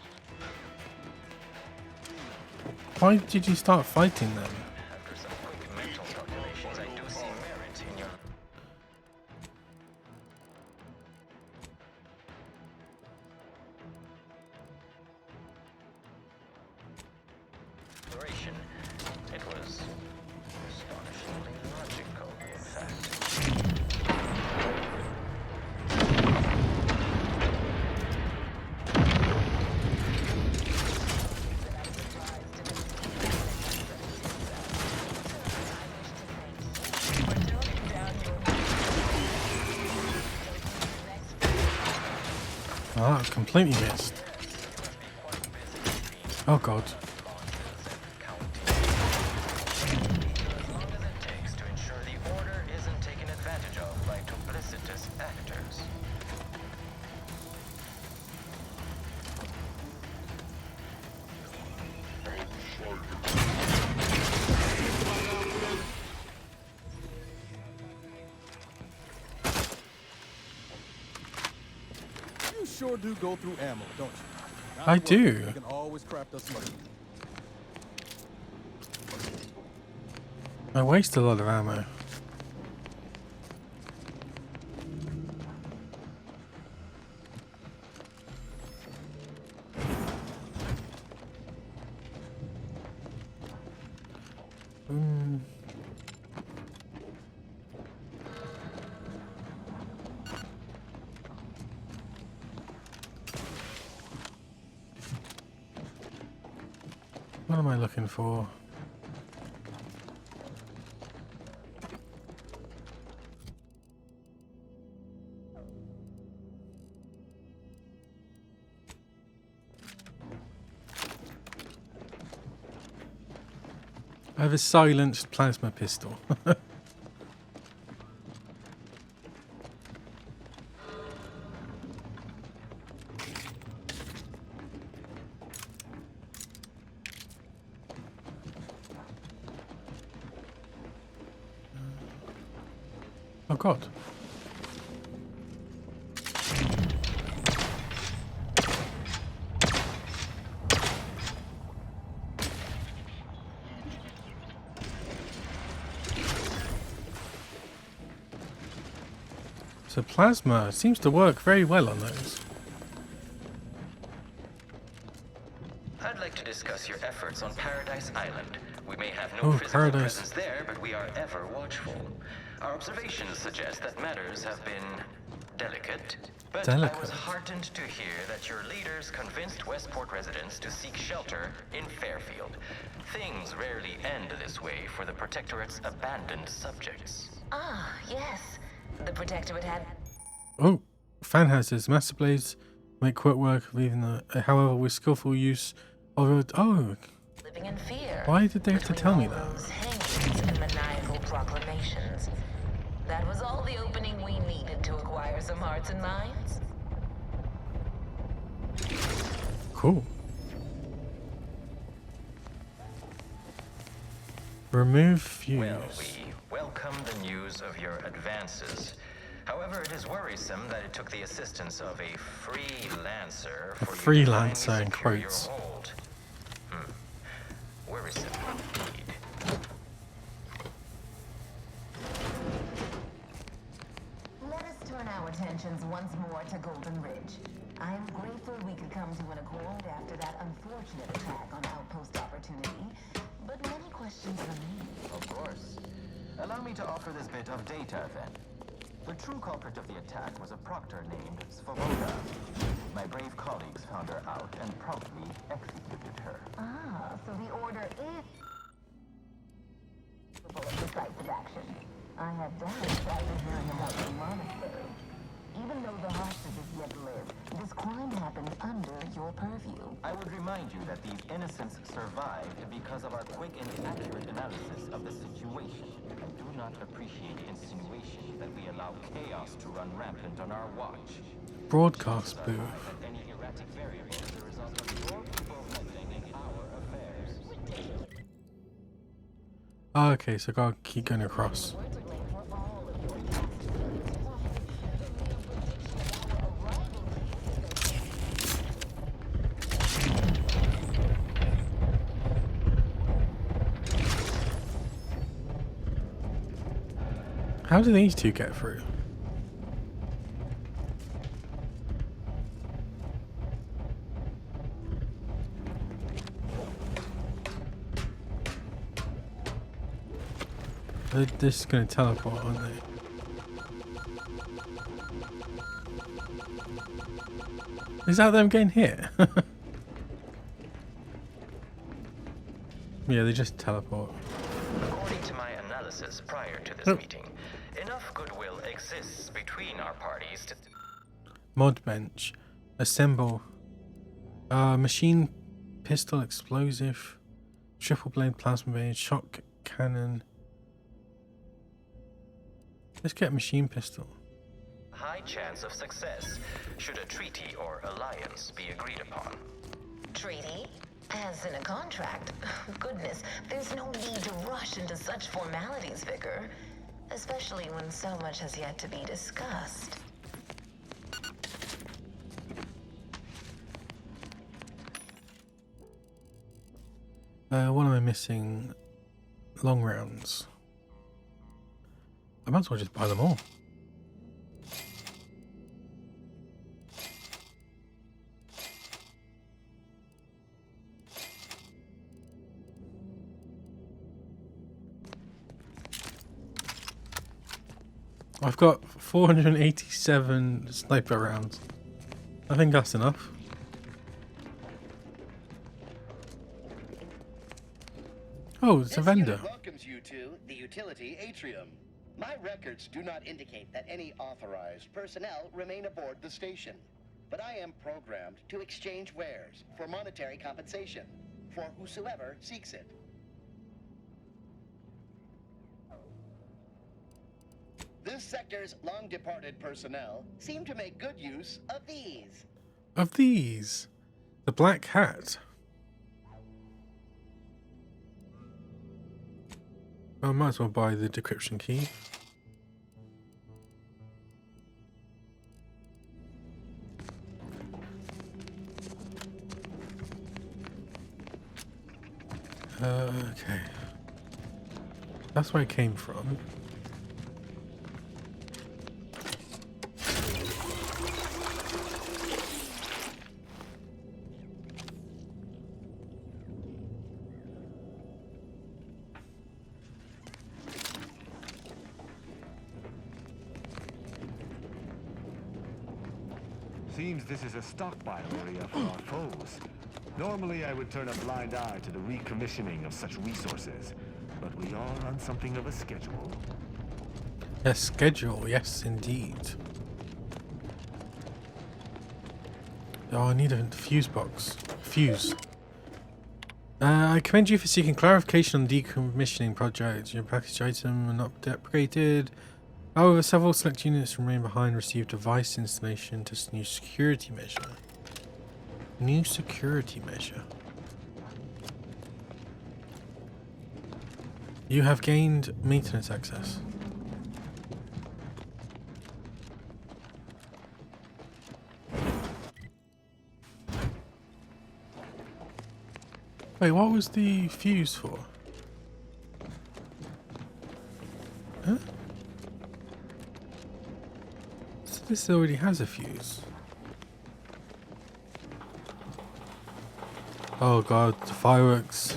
Why did you start fighting them? After some quick mental calculations, I do see merit in your... It was astonishingly logical. Oh, that completely missed. Oh god. You sure do go through ammo, don't you? I do. You can always craft us money. I waste a lot of ammo. What am I looking for? I have a silenced plasma pistol. Oh god. So plasma seems to work very well on those. I'd like to discuss your efforts on Paradise Island. We may have no physical presence there, but we are ever watchful. Our observations suggest that matters have been delicate. But I was heartened to hear that your leaders convinced Westport residents to seek shelter in Fairfield. Things rarely end this way for the Protectorate's abandoned subjects. Ah, yes. The Protectorate had... Oh, fan houses, master blades make quick work of even the... However, with skillful use of it... Oh! living in fear. Why did they have to tell me that? Those hangings and maniacal proclamations. That was all the opening we needed to acquire some hearts and minds. Cool. Remove fuse. Well, we welcome the news of your advances. However, it is worrisome that it took the assistance of a freelancer for you to finally freelancer in secure your quotes. hold. Worrisome indeed. Let us turn our attentions once more to Golden Ridge. I am grateful we could come to an accord after that unfortunate attack on Outpost Opportunity, but many questions remain. Of course. Allow me to offer this bit of data then. The true culprit of the attack was a proctor named Svoboda. My brave colleagues found her out and promptly executed her. Ah, so the order is capable of decisive action. I had doubts after hearing about the monastery. Even though the hostages yet live, this crime happened under your purview. I would remind you that these innocents survived because of our quick and accurate analysis of the situation. I do not appreciate insinuations that we allow chaos to run rampant on our watch. Broadcast booth. Any erratic variable is the result of your people meddling in our affairs. Oh, okay, so gotta keep going across. How do these two get through? They're just going to teleport, aren't they? Is that them getting hit? Yeah, they just teleport. According to my analysis prior to this meeting, enough goodwill exists between our parties to... Mod bench. Assemble. Machine pistol explosive. Triple blade plasma blade. Shock cannon. Let's get a machine pistol. High chance of success should a treaty or alliance be agreed upon. Treaty? As in a contract? Goodness, there's no need to rush into such formalities, Vicar. Especially when so much has yet to be discussed. What am I missing? Long rounds. I might as well just buy them all. I've got 487 sniper rounds. I think that's enough. Oh, it's a vendor. This welcomes you to the utility atrium. My records do not indicate that any authorized personnel remain aboard the station, but I am programmed to exchange wares for monetary compensation for whosoever seeks it. This sector's long-departed personnel seem to make good use of these. Of these? The black hat. I might as well buy the decryption key. Okay. That's where it came from. Seems this is a stockpile area for our foes. Normally I would turn a blind eye to the recommissioning of such resources, but we are on something of a schedule. A schedule, yes indeed. Oh, I need a fuse box. Fuse. I commend you for seeking clarification on the decommissioning project. Your package item are not deprecated. However, several select units remain behind received device installation to new security measure. New security measure. You have gained maintenance access. Wait, what was the fuse for? Huh? So this already has a fuse. Oh god, the fireworks.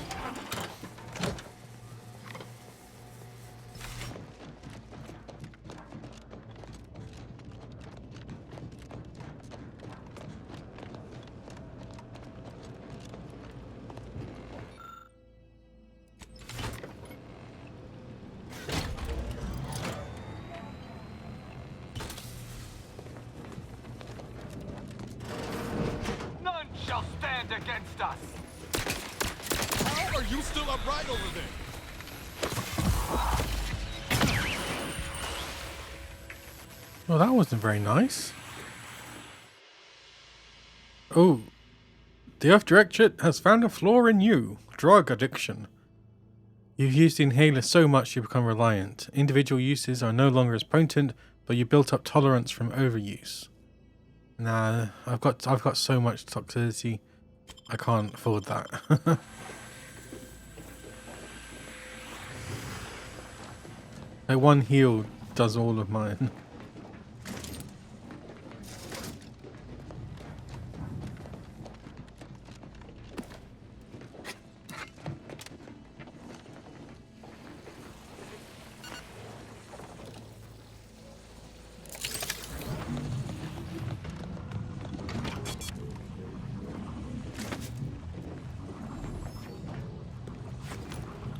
None shall stand against us. How are you still upright over there? Well, that wasn't very nice. Oh. The Earth Directorate has found a flaw in you. Drug addiction. You've used the inhaler so much you become reliant. Individual uses are no longer as potent, but you built up tolerance from overuse. Nah, I've got so much toxicity. I can't afford that. Like one heal does all of mine.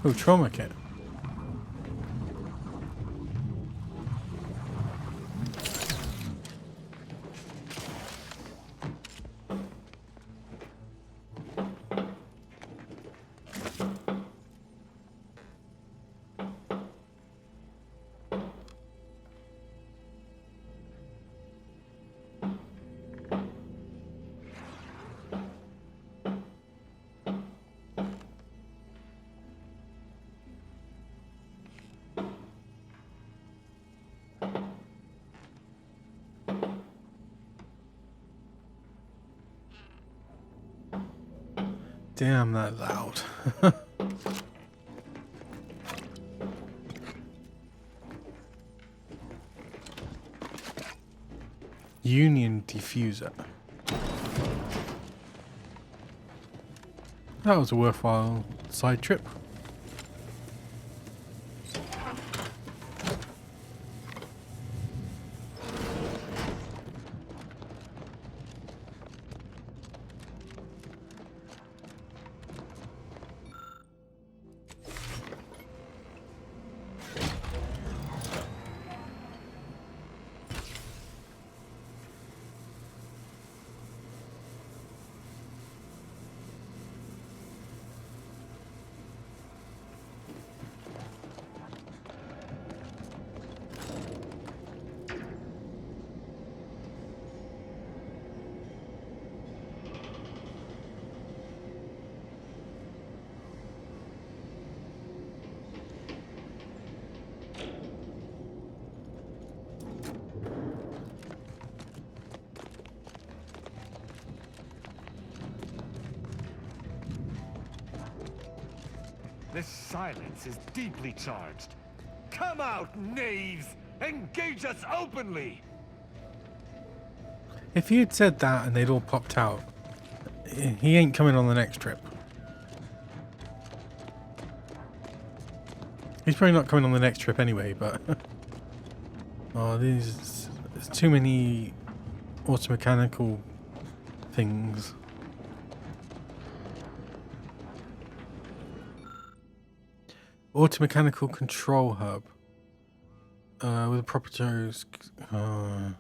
Oh, trauma kit. Damn, that loud. Union diffuser. That was a worthwhile side trip. This silence is deeply charged. Come out, knaves! Engage us openly! If he had said that and they'd all popped out, he ain't coming on the next trip. He's probably not coming on the next trip anyway, but... oh, there's too many automechanical things. Automechanical control hub. With a proper tools. I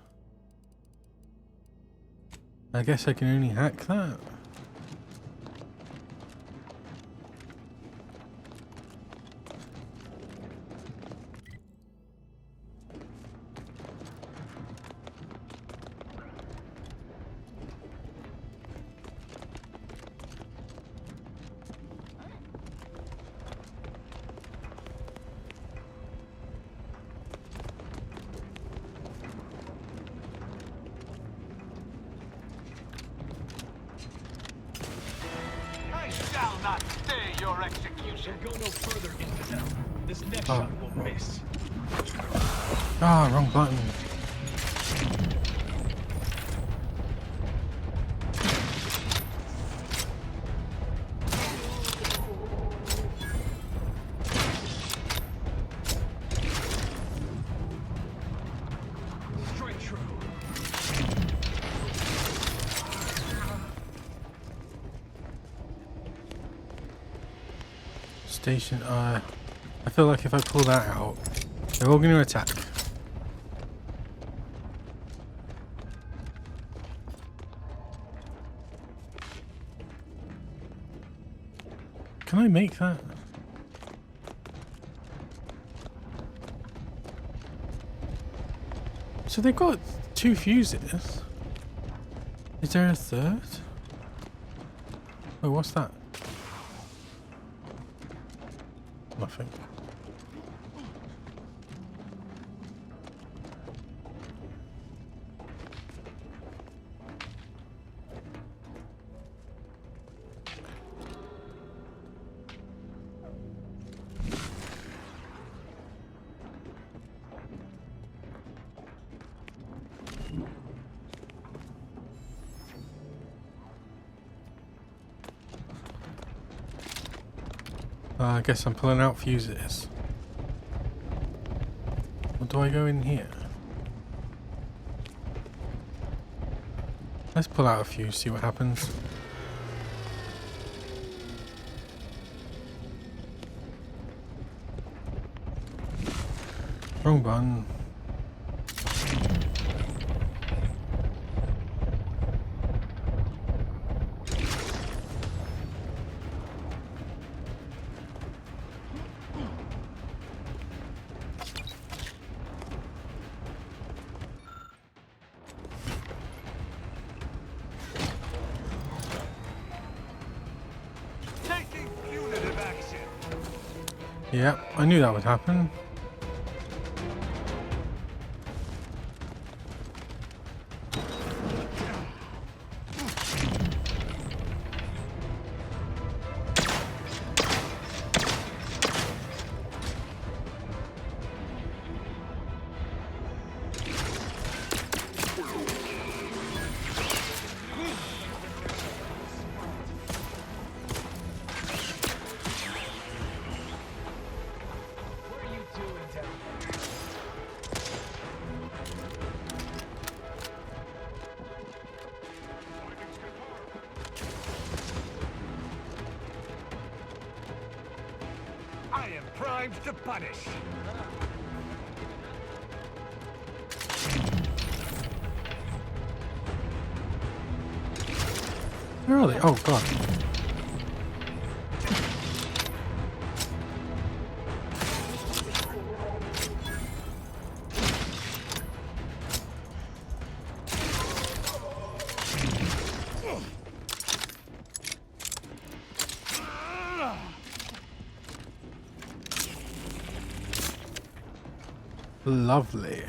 guess I can only hack that. Shall not stay your execution. Go no further into them. This next Oh. shot will miss. Ah, wrong button. Straight true. Station, I feel like if I pull that out, they're all going to attack. Can I make that? So they've got 2 fuses. Is there a third? Oh, what's that? Nothing. I guess I'm pulling out fuses. Or do I go in here? Let's pull out a fuse, see what happens. Wrong button. Yeah, I knew that would happen. crimes to punish. Where are they? Oh god. Lovely.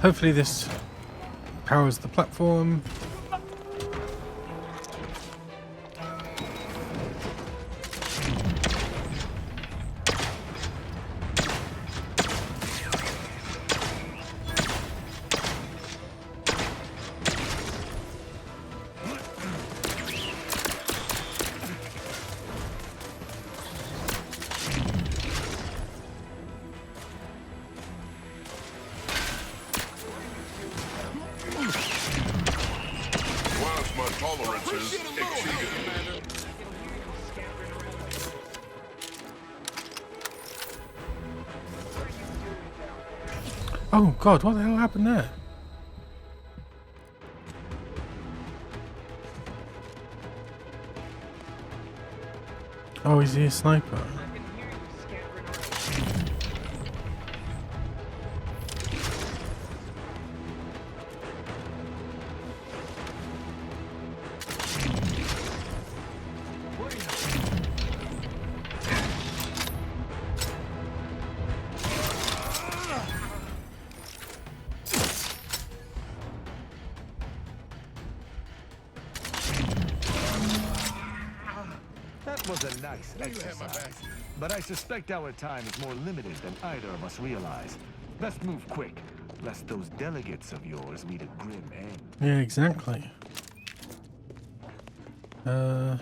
Hopefully this powers the platform. Tolerances exceeded. Oh god, what the hell happened there? Oh, is he a sniper? That was a nice exercise, but I suspect our time is more limited than either of us realize. Let's move quick, lest those delegates of yours meet a grim end. Yeah, exactly. I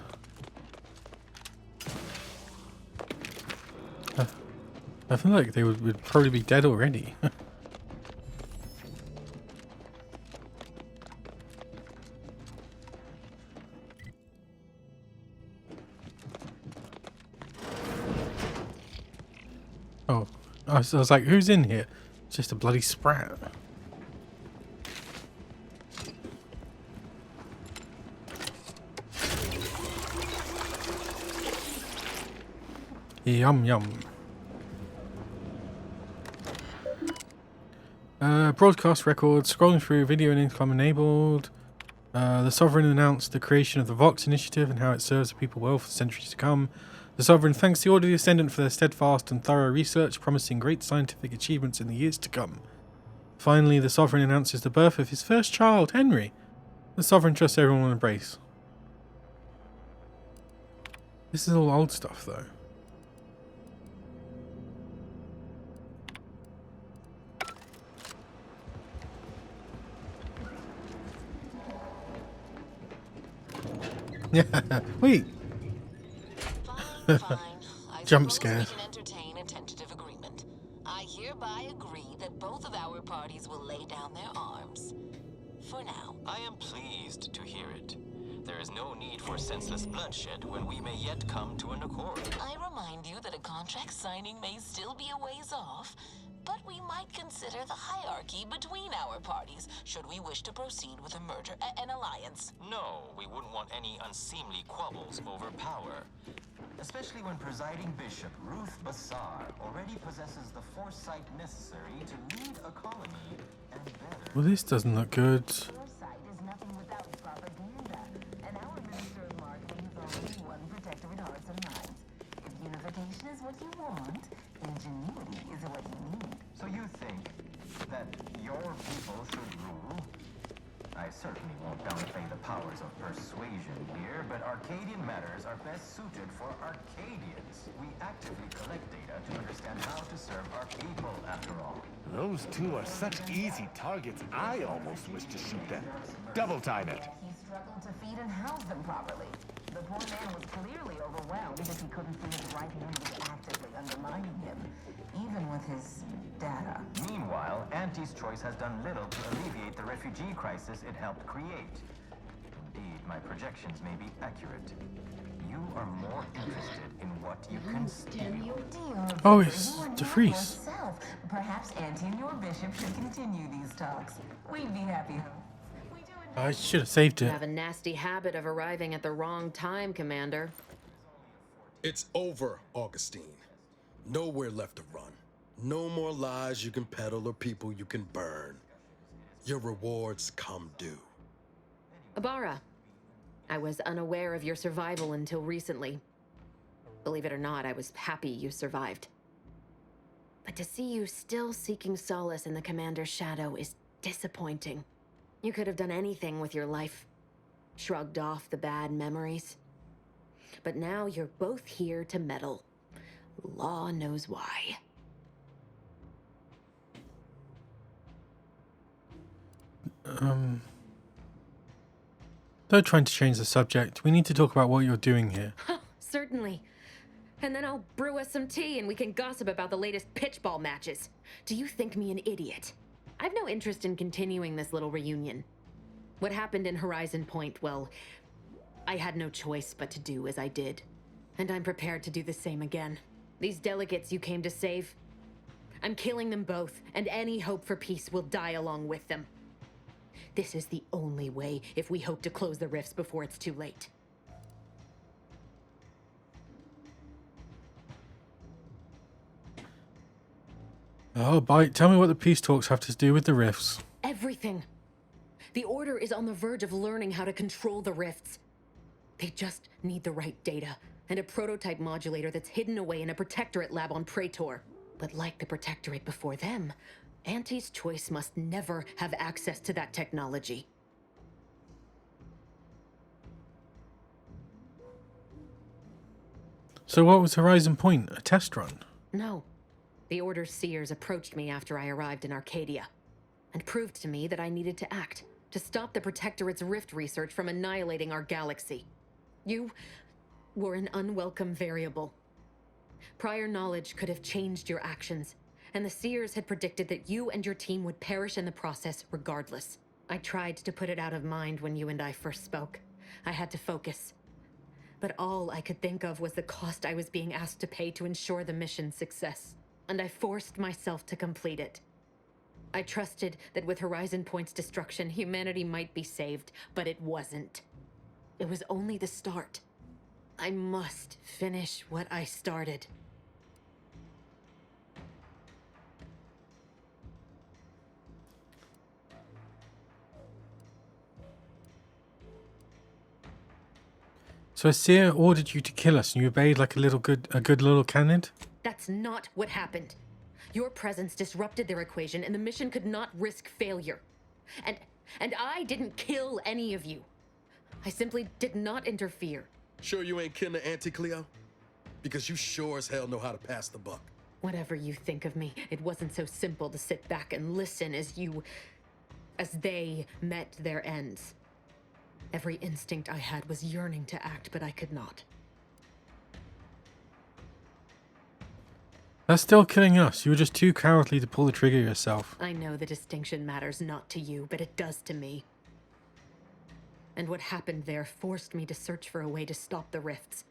feel like they would probably be dead already. Oh, I was like, who's in here? It's just a bloody sprat. Yum yum. Broadcast records, scrolling through, video and intercom enabled. The Sovereign announced the creation of the Vox Initiative and how it serves the people well for centuries to come. The Sovereign thanks the Order of the Ascendant for their steadfast and thorough research, promising great scientific achievements in the years to come. Finally, the Sovereign announces the birth of his first child, Henry. The Sovereign trusts everyone will embrace. This is all old stuff, though. Yeah, wait. Jump scare. Entertain a tentative agreement. I hereby agree that both of our parties will lay down their arms. For now. I am pleased to hear it. There is no need for senseless bloodshed when we may yet come to an accord. I remind you that a contract signing may still be a ways off, but we might consider the hierarchy between our parties should we wish to proceed with a merger, an alliance. No, we wouldn't want any unseemly quabbles over power. Especially when presiding bishop Ruth Bassar already possesses the foresight necessary to lead a colony and better. Well, this doesn't look good. Foresight is nothing without propaganda, and our Minister of Marketing has only one protector in hearts and minds. If unification is what you want, ingenuity is what you need. So you think that your people should rule? I certainly won't downplay the powers of persuasion here, but Arcadian matters are best suited for Arcadians. We actively collect data to understand how to serve our people, after all. Those two are such easy targets, I almost wish to shoot them. Double time it. He struggled to feed and house them properly. The poor man was clearly overwhelmed because he couldn't see his right hand was actively undermining him, even with his data. Meanwhile, Auntie's choice has done little to alleviate the refugee crisis it helped create. Indeed, my projections may be accurate. You are more interested in what you can steal. Oh, it's DeFreeze. Perhaps Auntie and your bishop should continue these talks. We'd be happy. I should have saved You it. have a nasty habit of arriving at the wrong time, Commander. It's over, Augustine. Nowhere left to run. No more lies you can peddle or people you can burn. Your rewards come due. Ibarra, I was unaware of your survival until recently. Believe it or not, I was happy you survived. But to see you still seeking solace in the Commander's shadow is disappointing. You could have done anything with your life. Shrugged off the bad memories. But now you're both here to meddle. Law knows why. Don't try to change the subject. We need to talk about what you're doing here. Certainly. And then I'll brew us some tea and we can gossip about the latest pitchball matches. Do you think me an idiot? I've no interest in continuing this little reunion. What happened in Horizon Point, well, I had no choice but to do as I did. And I'm prepared to do the same again. These delegates you came to save, I'm killing them both, and any hope for peace will die along with them. This is the only way if we hope to close the rifts before it's too late. Oh, Bite, tell me what the peace talks have to do with the rifts. Everything. The Order is on the verge of learning how to control the rifts. They just need the right data, and a prototype modulator that's hidden away in a Protectorate lab on Praetor. But like the Protectorate before them, Auntie's choice must never have access to that technology. So what was Horizon Point? A test run? No. The Order's seers approached me after I arrived in Arcadia, and proved to me that I needed to act, to stop the Protectorate's rift research from annihilating our galaxy. You were an unwelcome variable. Prior knowledge could have changed your actions, and the seers had predicted that you and your team would perish in the process regardless. I tried to put it out of mind when you and I first spoke. I had to focus. But all I could think of was the cost I was being asked to pay to ensure the mission's success, and I forced myself to complete it. I trusted that with Horizon Point's destruction, humanity might be saved, but it wasn't. It was only the start. I must finish what I started. So a seer ordered you to kill us, and you obeyed like a good little canid? That's not what happened. Your presence disrupted their equation, and the mission could not risk failure. And I didn't kill any of you. I simply did not interfere. Sure you ain't kin to Auntie Cleo? Because you sure as hell know how to pass the buck. Whatever you think of me, it wasn't so simple to sit back and listen as they met their ends. Every instinct I had was yearning to act, but I could not. That's still killing us. You were just too cowardly to pull the trigger yourself. I know the distinction matters not to you, but it does to me. And what happened there forced me to search for a way to stop the rifts.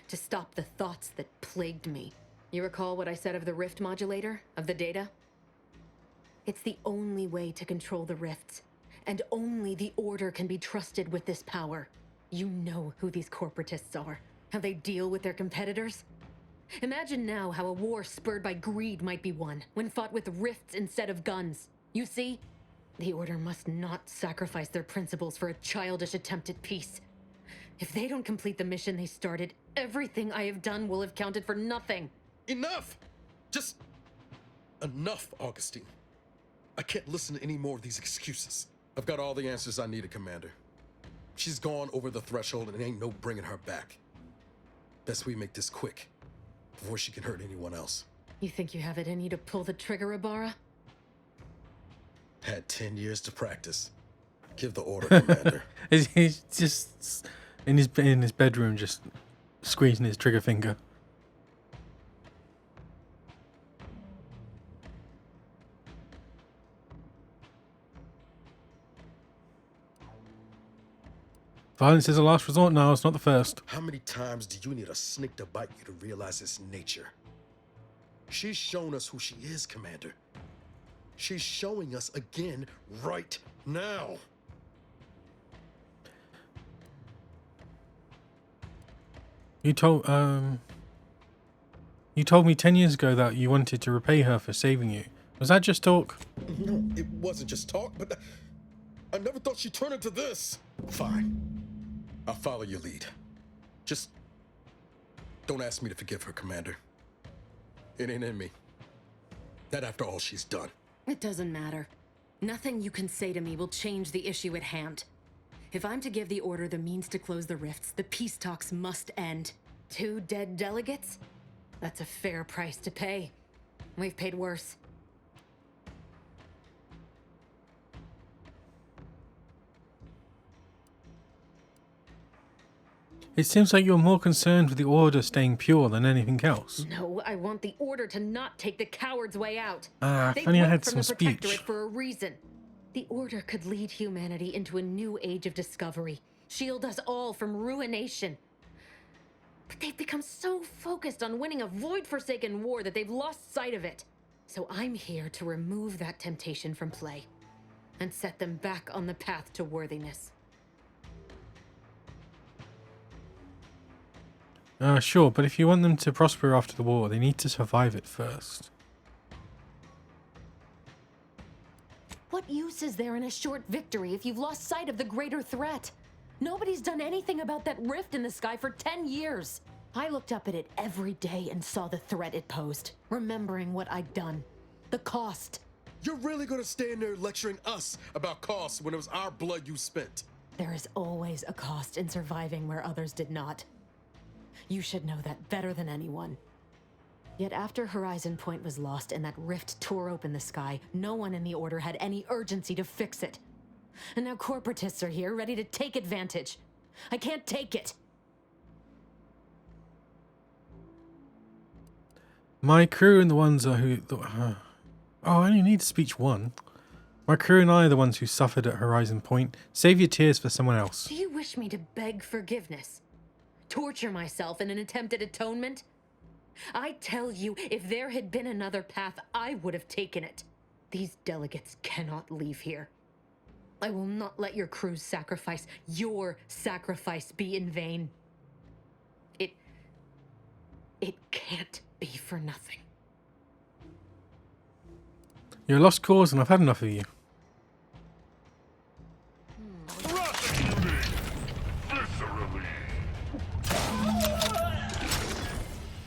To stop the thoughts that plagued me. You recall what I said of the rift modulator? Of the data? It's the only way to control the rifts. And only the Order can be trusted with this power. You know who these corporatists are. How they deal with their competitors. Imagine now how a war spurred by greed might be won, when fought with rifts instead of guns. You see? The Order must not sacrifice their principles for a childish attempt at peace. If they don't complete the mission they started, everything I have done will have counted for nothing. Enough! Just enough, Augustine. I can't listen to any more of these excuses. I've got all the answers I needed, Commander. She's gone over the threshold and ain't no bringing her back. Best we make this quick, before she can hurt anyone else. You think you have it in you to pull the trigger, Ibarra? Had 10 years to practice. Give the order, Commander. He's just in his bedroom, just squeezing his trigger finger. Violence is a last resort now, it's not the first. How many times do you need a snake to bite you to realize its nature? She's shown us who she is, Commander. She's showing us again right now. You told me 10 years ago that you wanted to repay her for saving you. Was that just talk? No, it wasn't just talk, but I never thought she'd turn into this. Fine. I'll follow your lead. Just don't ask me to forgive her, Commander. It ain't in me. Not after all she's done. It doesn't matter. Nothing you can say to me will change the issue at hand. If I'm to give the order the means to close the rifts, the peace talks must end. 2 dead delegates? That's a fair price to pay. We've paid worse. It seems like you're more concerned with the order staying pure than anything else. No, I want the order to not take the coward's way out. If only I had some the speech. Protectorate for a reason. The order could lead humanity into a new age of discovery, shield us all from ruination. But they've become so focused on winning a void-forsaken war that they've lost sight of it. So I'm here to remove that temptation from play and set them back on the path to worthiness. Sure, but if you want them to prosper after the war, they need to survive it first. What use is there in a short victory if you've lost sight of the greater threat? Nobody's done anything about that rift in the sky for 10 years. I looked up at it every day and saw the threat it posed, remembering what I'd done. The cost. You're really gonna stand there lecturing us about costs when it was our blood you spent? There is always a cost in surviving where others did not. You should know that better than anyone. Yet after Horizon Point was lost and that rift tore open the sky, no one in the Order had any urgency to fix it. And now corporatists are here, ready to take advantage. I can't take it. My crew and the ones who... oh, I only need speech one. My crew and I are the ones who suffered at Horizon Point. Save your tears for someone else. Do you wish me to beg forgiveness? Torture myself in an attempt at atonement? I tell you, if there had been another path, I would have taken it. These delegates cannot leave here. I will not let your crew's sacrifice, your sacrifice, be in vain. It can't be for nothing. You're a lost cause and I've had enough of you.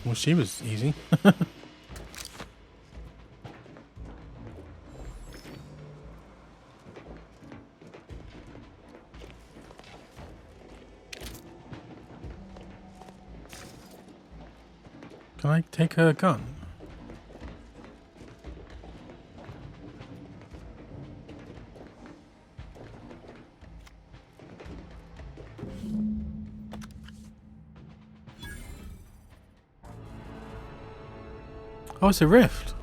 Well, she was easy. Can I take her gun? Oh, it's a rift.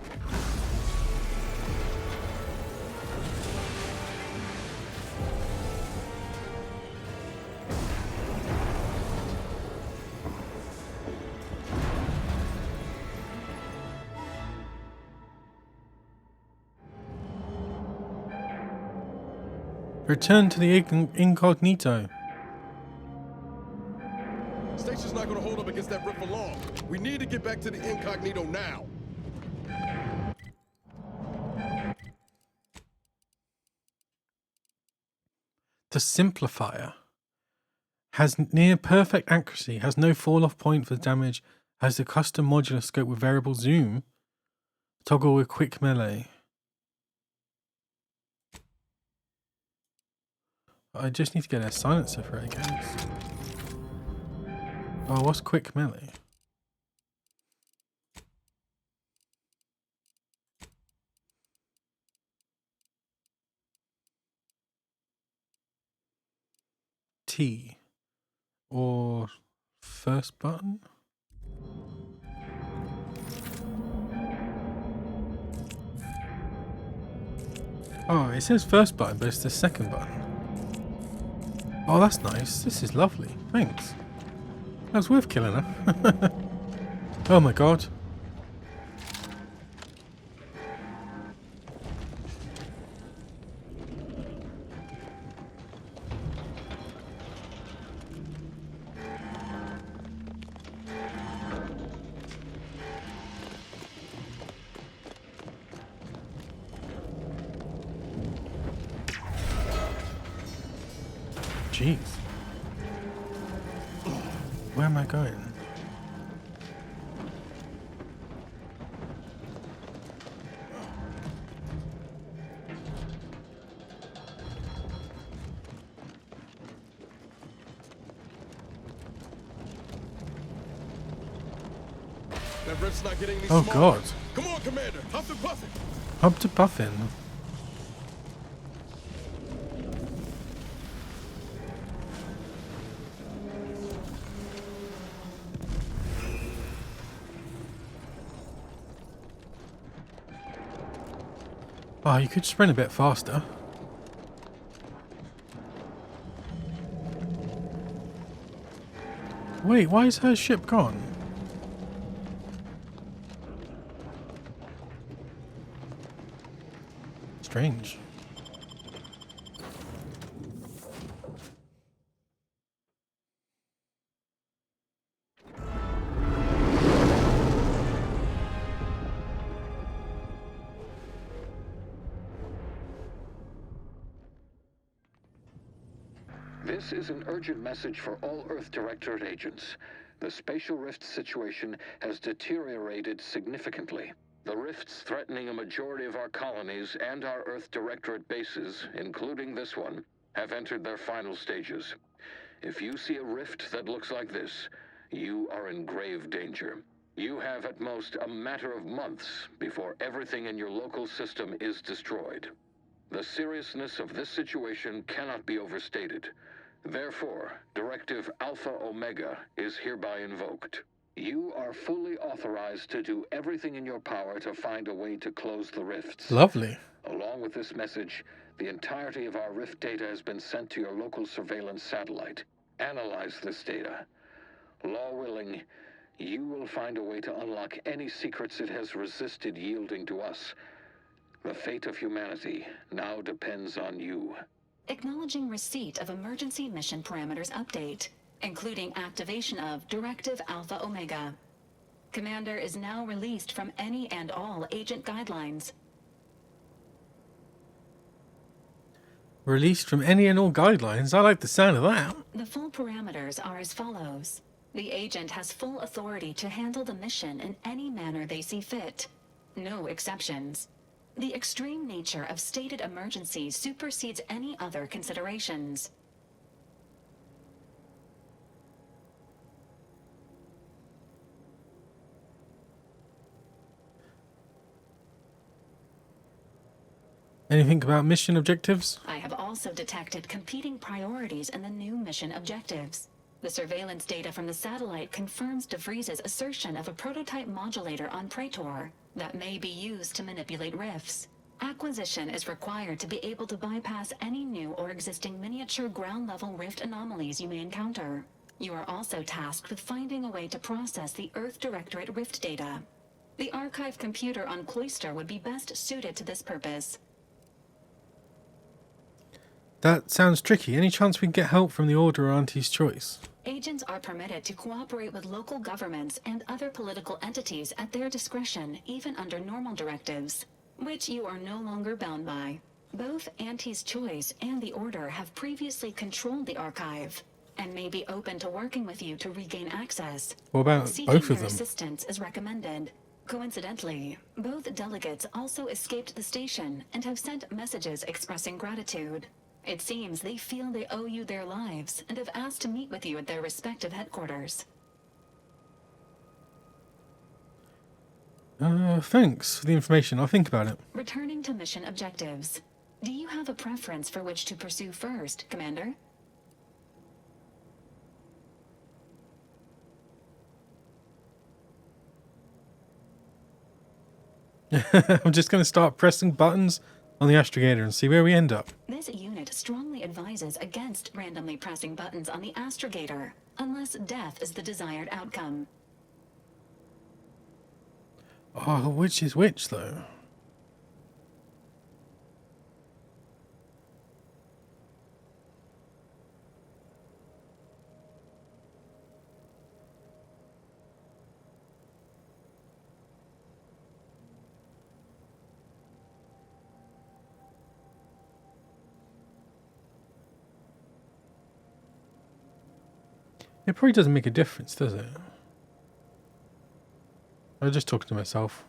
Return to the incognito. Station's not gonna hold up against that rift for long. We need to get back to the incognito now. The simplifier has near perfect accuracy, has no fall off point for damage, has the custom modular scope with variable zoom, toggle with quick melee. I just need to get a silencer for it, I guess. Oh, what's quick melee? T. Or first button? Oh, it says first button, but it's the second button. Oh, that's nice. This is lovely. Thanks. That was worth killing her. Oh my god. Jeez. Where am I going? That rift's not getting any Oh smaller. god. Come on, Commander. Huff and puff it. Up to puffin. Oh, you could sprint a bit faster. Wait, why is her ship gone? Strange. This is an urgent message for all Earth Directorate agents. The spatial rift situation has deteriorated significantly. The rifts threatening a majority of our colonies and our Earth Directorate bases, including this one, have entered their final stages. If you see a rift that looks like this, you are in grave danger. You have at most a matter of months before everything in your local system is destroyed. The seriousness of this situation cannot be overstated. Therefore, Directive Alpha Omega is hereby invoked. You are fully authorized to do everything in your power to find a way to close the rifts. Lovely. Along with this message, the entirety of our rift data has been sent to your local surveillance satellite. Analyze this data. Law willing, you will find a way to unlock any secrets it has resisted yielding to us. The fate of humanity now depends on you. Acknowledging receipt of emergency mission parameters update, including activation of Directive Alpha Omega. Commander is now released from any and all agent guidelines. Released from any and all guidelines. I like the sound of that. The full parameters are as follows. The agent has full authority to handle the mission in any manner they see fit. No exceptions. The extreme nature of stated emergencies supersedes any other considerations. Anything about mission objectives? I have also detected competing priorities in the new mission objectives. The surveillance data from the satellite confirms DeVries's assertion of a prototype modulator on Praetor that may be used to manipulate rifts. Acquisition is required to be able to bypass any new or existing miniature ground-level rift anomalies you may encounter. You are also tasked with finding a way to process the Earth Directorate rift data. The archive computer on Cloister would be best suited to this purpose. That sounds tricky. Any chance we can get help from the Order or Auntie's Choice? Agents are permitted to cooperate with local governments and other political entities at their discretion, even under normal directives, which you are no longer bound by. Both Auntie's Choice and the Order have previously controlled the archive, and may be open to working with you to regain access. What about Seeking both of their them? assistance is recommended. Coincidentally, both delegates also escaped the station and have sent messages expressing gratitude. It seems they feel they owe you their lives and have asked to meet with you at their respective headquarters. Thanks for the information. I'll think about it. Returning to mission objectives. Do you have a preference for which to pursue first, Commander? I'm just going to start pressing buttons on the astrogator and see where we end up. This unit strongly advises against randomly pressing buttons on the astrogator, unless death is the desired outcome. Oh, which is which, though? It probably doesn't make a difference, does it? I'm just talking to myself.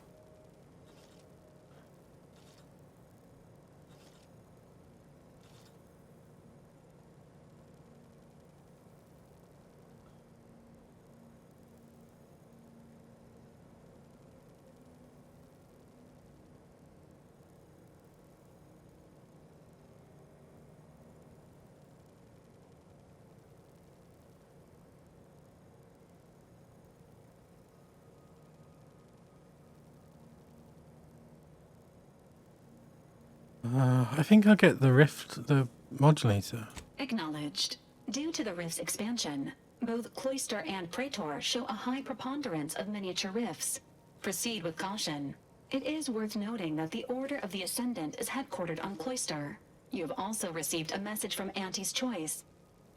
I think I'll get the rift, the modulator. Acknowledged. Due to the rift's expansion, both Cloister and Praetor show a high preponderance of miniature rifts. Proceed with caution. It is worth noting that the Order of the Ascendant is headquartered on Cloister. You have also received a message from Auntie's Choice.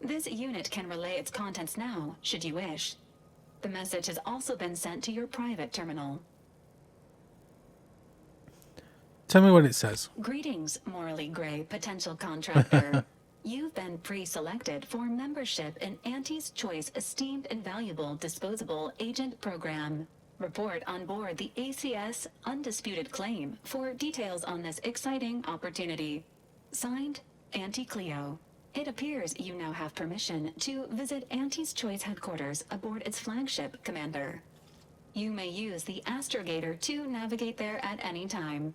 This unit can relay its contents now, should you wish. The message has also been sent to your private terminal. Tell me what it says. Greetings, morally gray potential contractor. You've been pre-selected for membership in Auntie's Choice Esteemed and Valuable Disposable Agent Program. Report on board the ACS Undisputed Claim for details on this exciting opportunity. Signed, Auntie Cleo. It appears you now have permission to visit Auntie's Choice headquarters aboard its flagship, Commander. You may use the astrogator to navigate there at any time.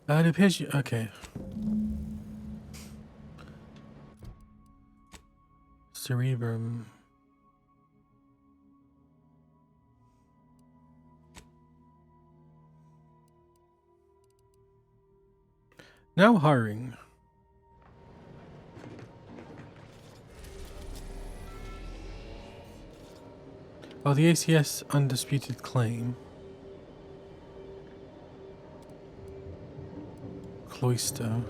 It appears you... Okay. Cerebrum. Now hiring. Oh, the ACS Undisputed Claim. Cloister.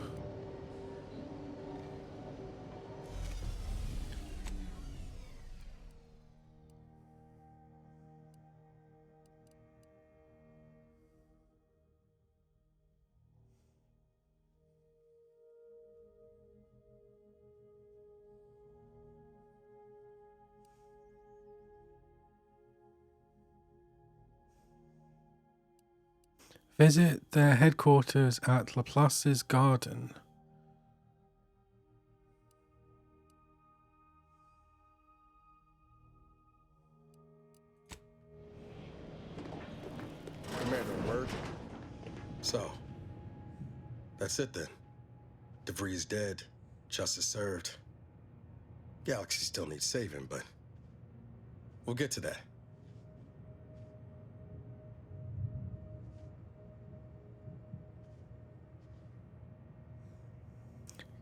Visit their headquarters at Laplace's Garden. Commander, word. So, that's it then. DeVries dead, justice served. Galaxy still needs saving, but we'll get to that.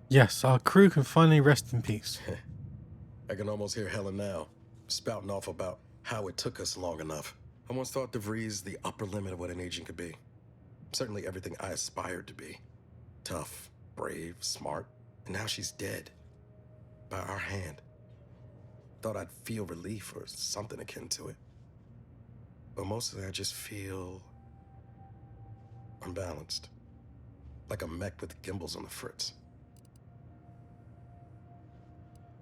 Yes, our crew can finally rest in peace. I can almost hear Helen now, spouting off about how it took us long enough. I once thought DeVries the upper limit of what an agent could be. Certainly everything I aspired to be. Tough, brave, smart, and now she's dead. By our hand. Thought I'd feel relief or something akin to it. But mostly I just feel unbalanced. Like a mech with gimbals on the fritz.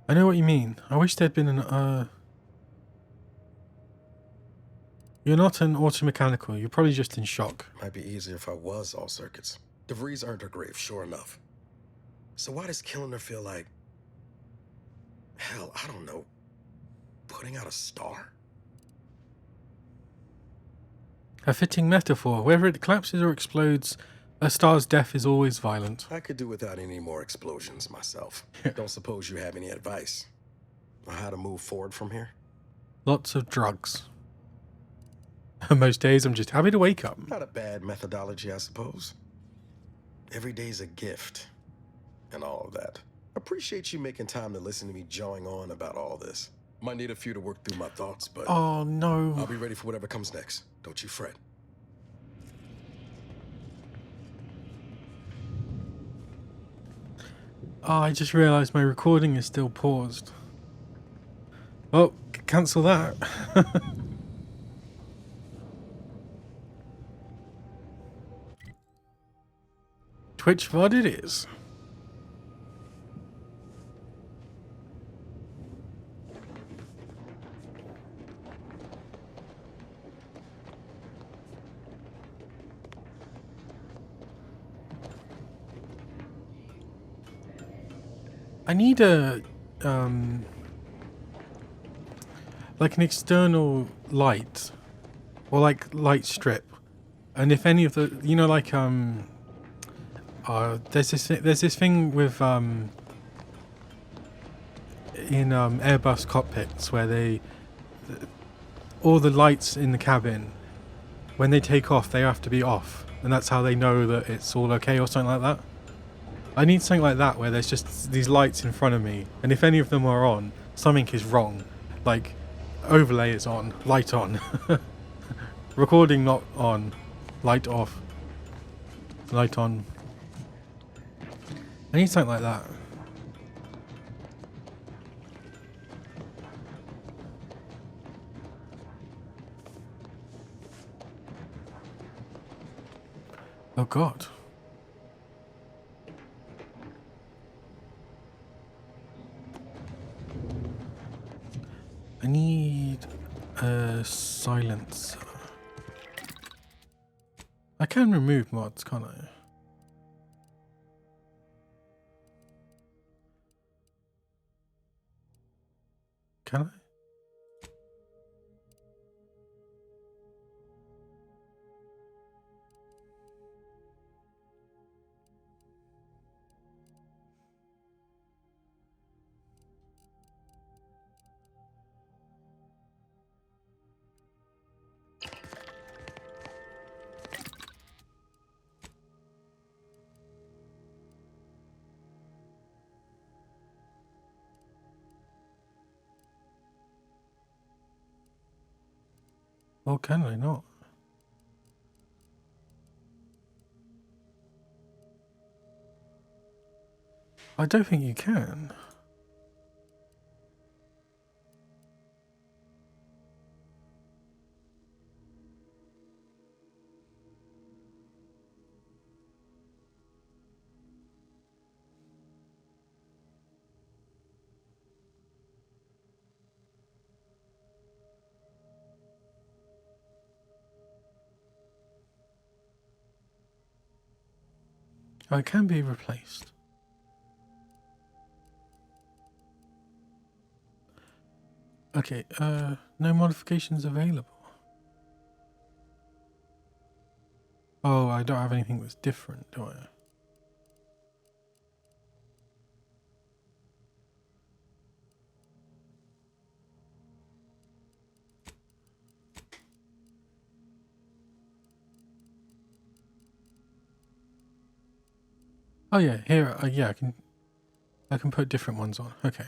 I know what you mean. I wish there'd been an, You're not an automechanical, you're probably just in shock. Might be easier if I was all circuits. DeVries earned her grave, sure enough. So why does killing her feel like... hell, I don't know. Putting out a star? A fitting metaphor. Whether it collapses or explodes, a star's death is always violent. I could do without any more explosions myself. Don't suppose you have any advice on how to move forward from here? Lots of drugs. Most days I'm just happy to wake up. Not a bad methodology, I suppose. Every day's a gift and all of that. Appreciate you making time to listen to me jawing on about all this. Might need a few to work through my thoughts, but... oh, no. I'll be ready for whatever comes next. Don't you fret. Oh, I just realised my recording is still paused. Oh, cancel that. Twitch VOD it is. I need a like an external light or like light strip, and if any of the, you know, like there's this thing with in Airbus cockpits where all the lights in the cabin, when they take off, they have to be off, and that's how they know that it's all okay or something like that. I need something like that where there's just these lights in front of me, and if any of them are on, something is wrong. Like, overlay is on, light on. Recording not on, light off, light on. I need something like that. Oh God. I need a silencer. I can remove mods, can't I? Can I? Or can I not? I don't think you can. Oh, it can be replaced. Okay, no modifications available. Oh, I don't have anything that's different, do I? Oh yeah, here, yeah, I can put different ones on. Okay.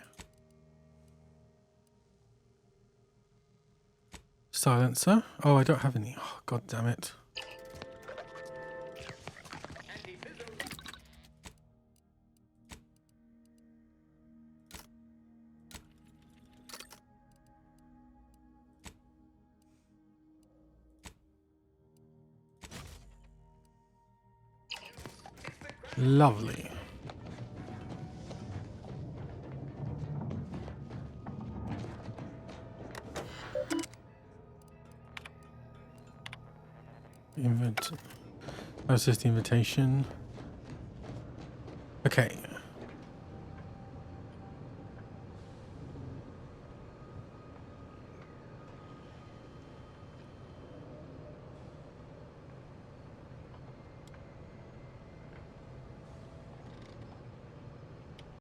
Silencer. Oh, I don't have any. Oh, God damn it. Lovely. That's just the invitation. Okay.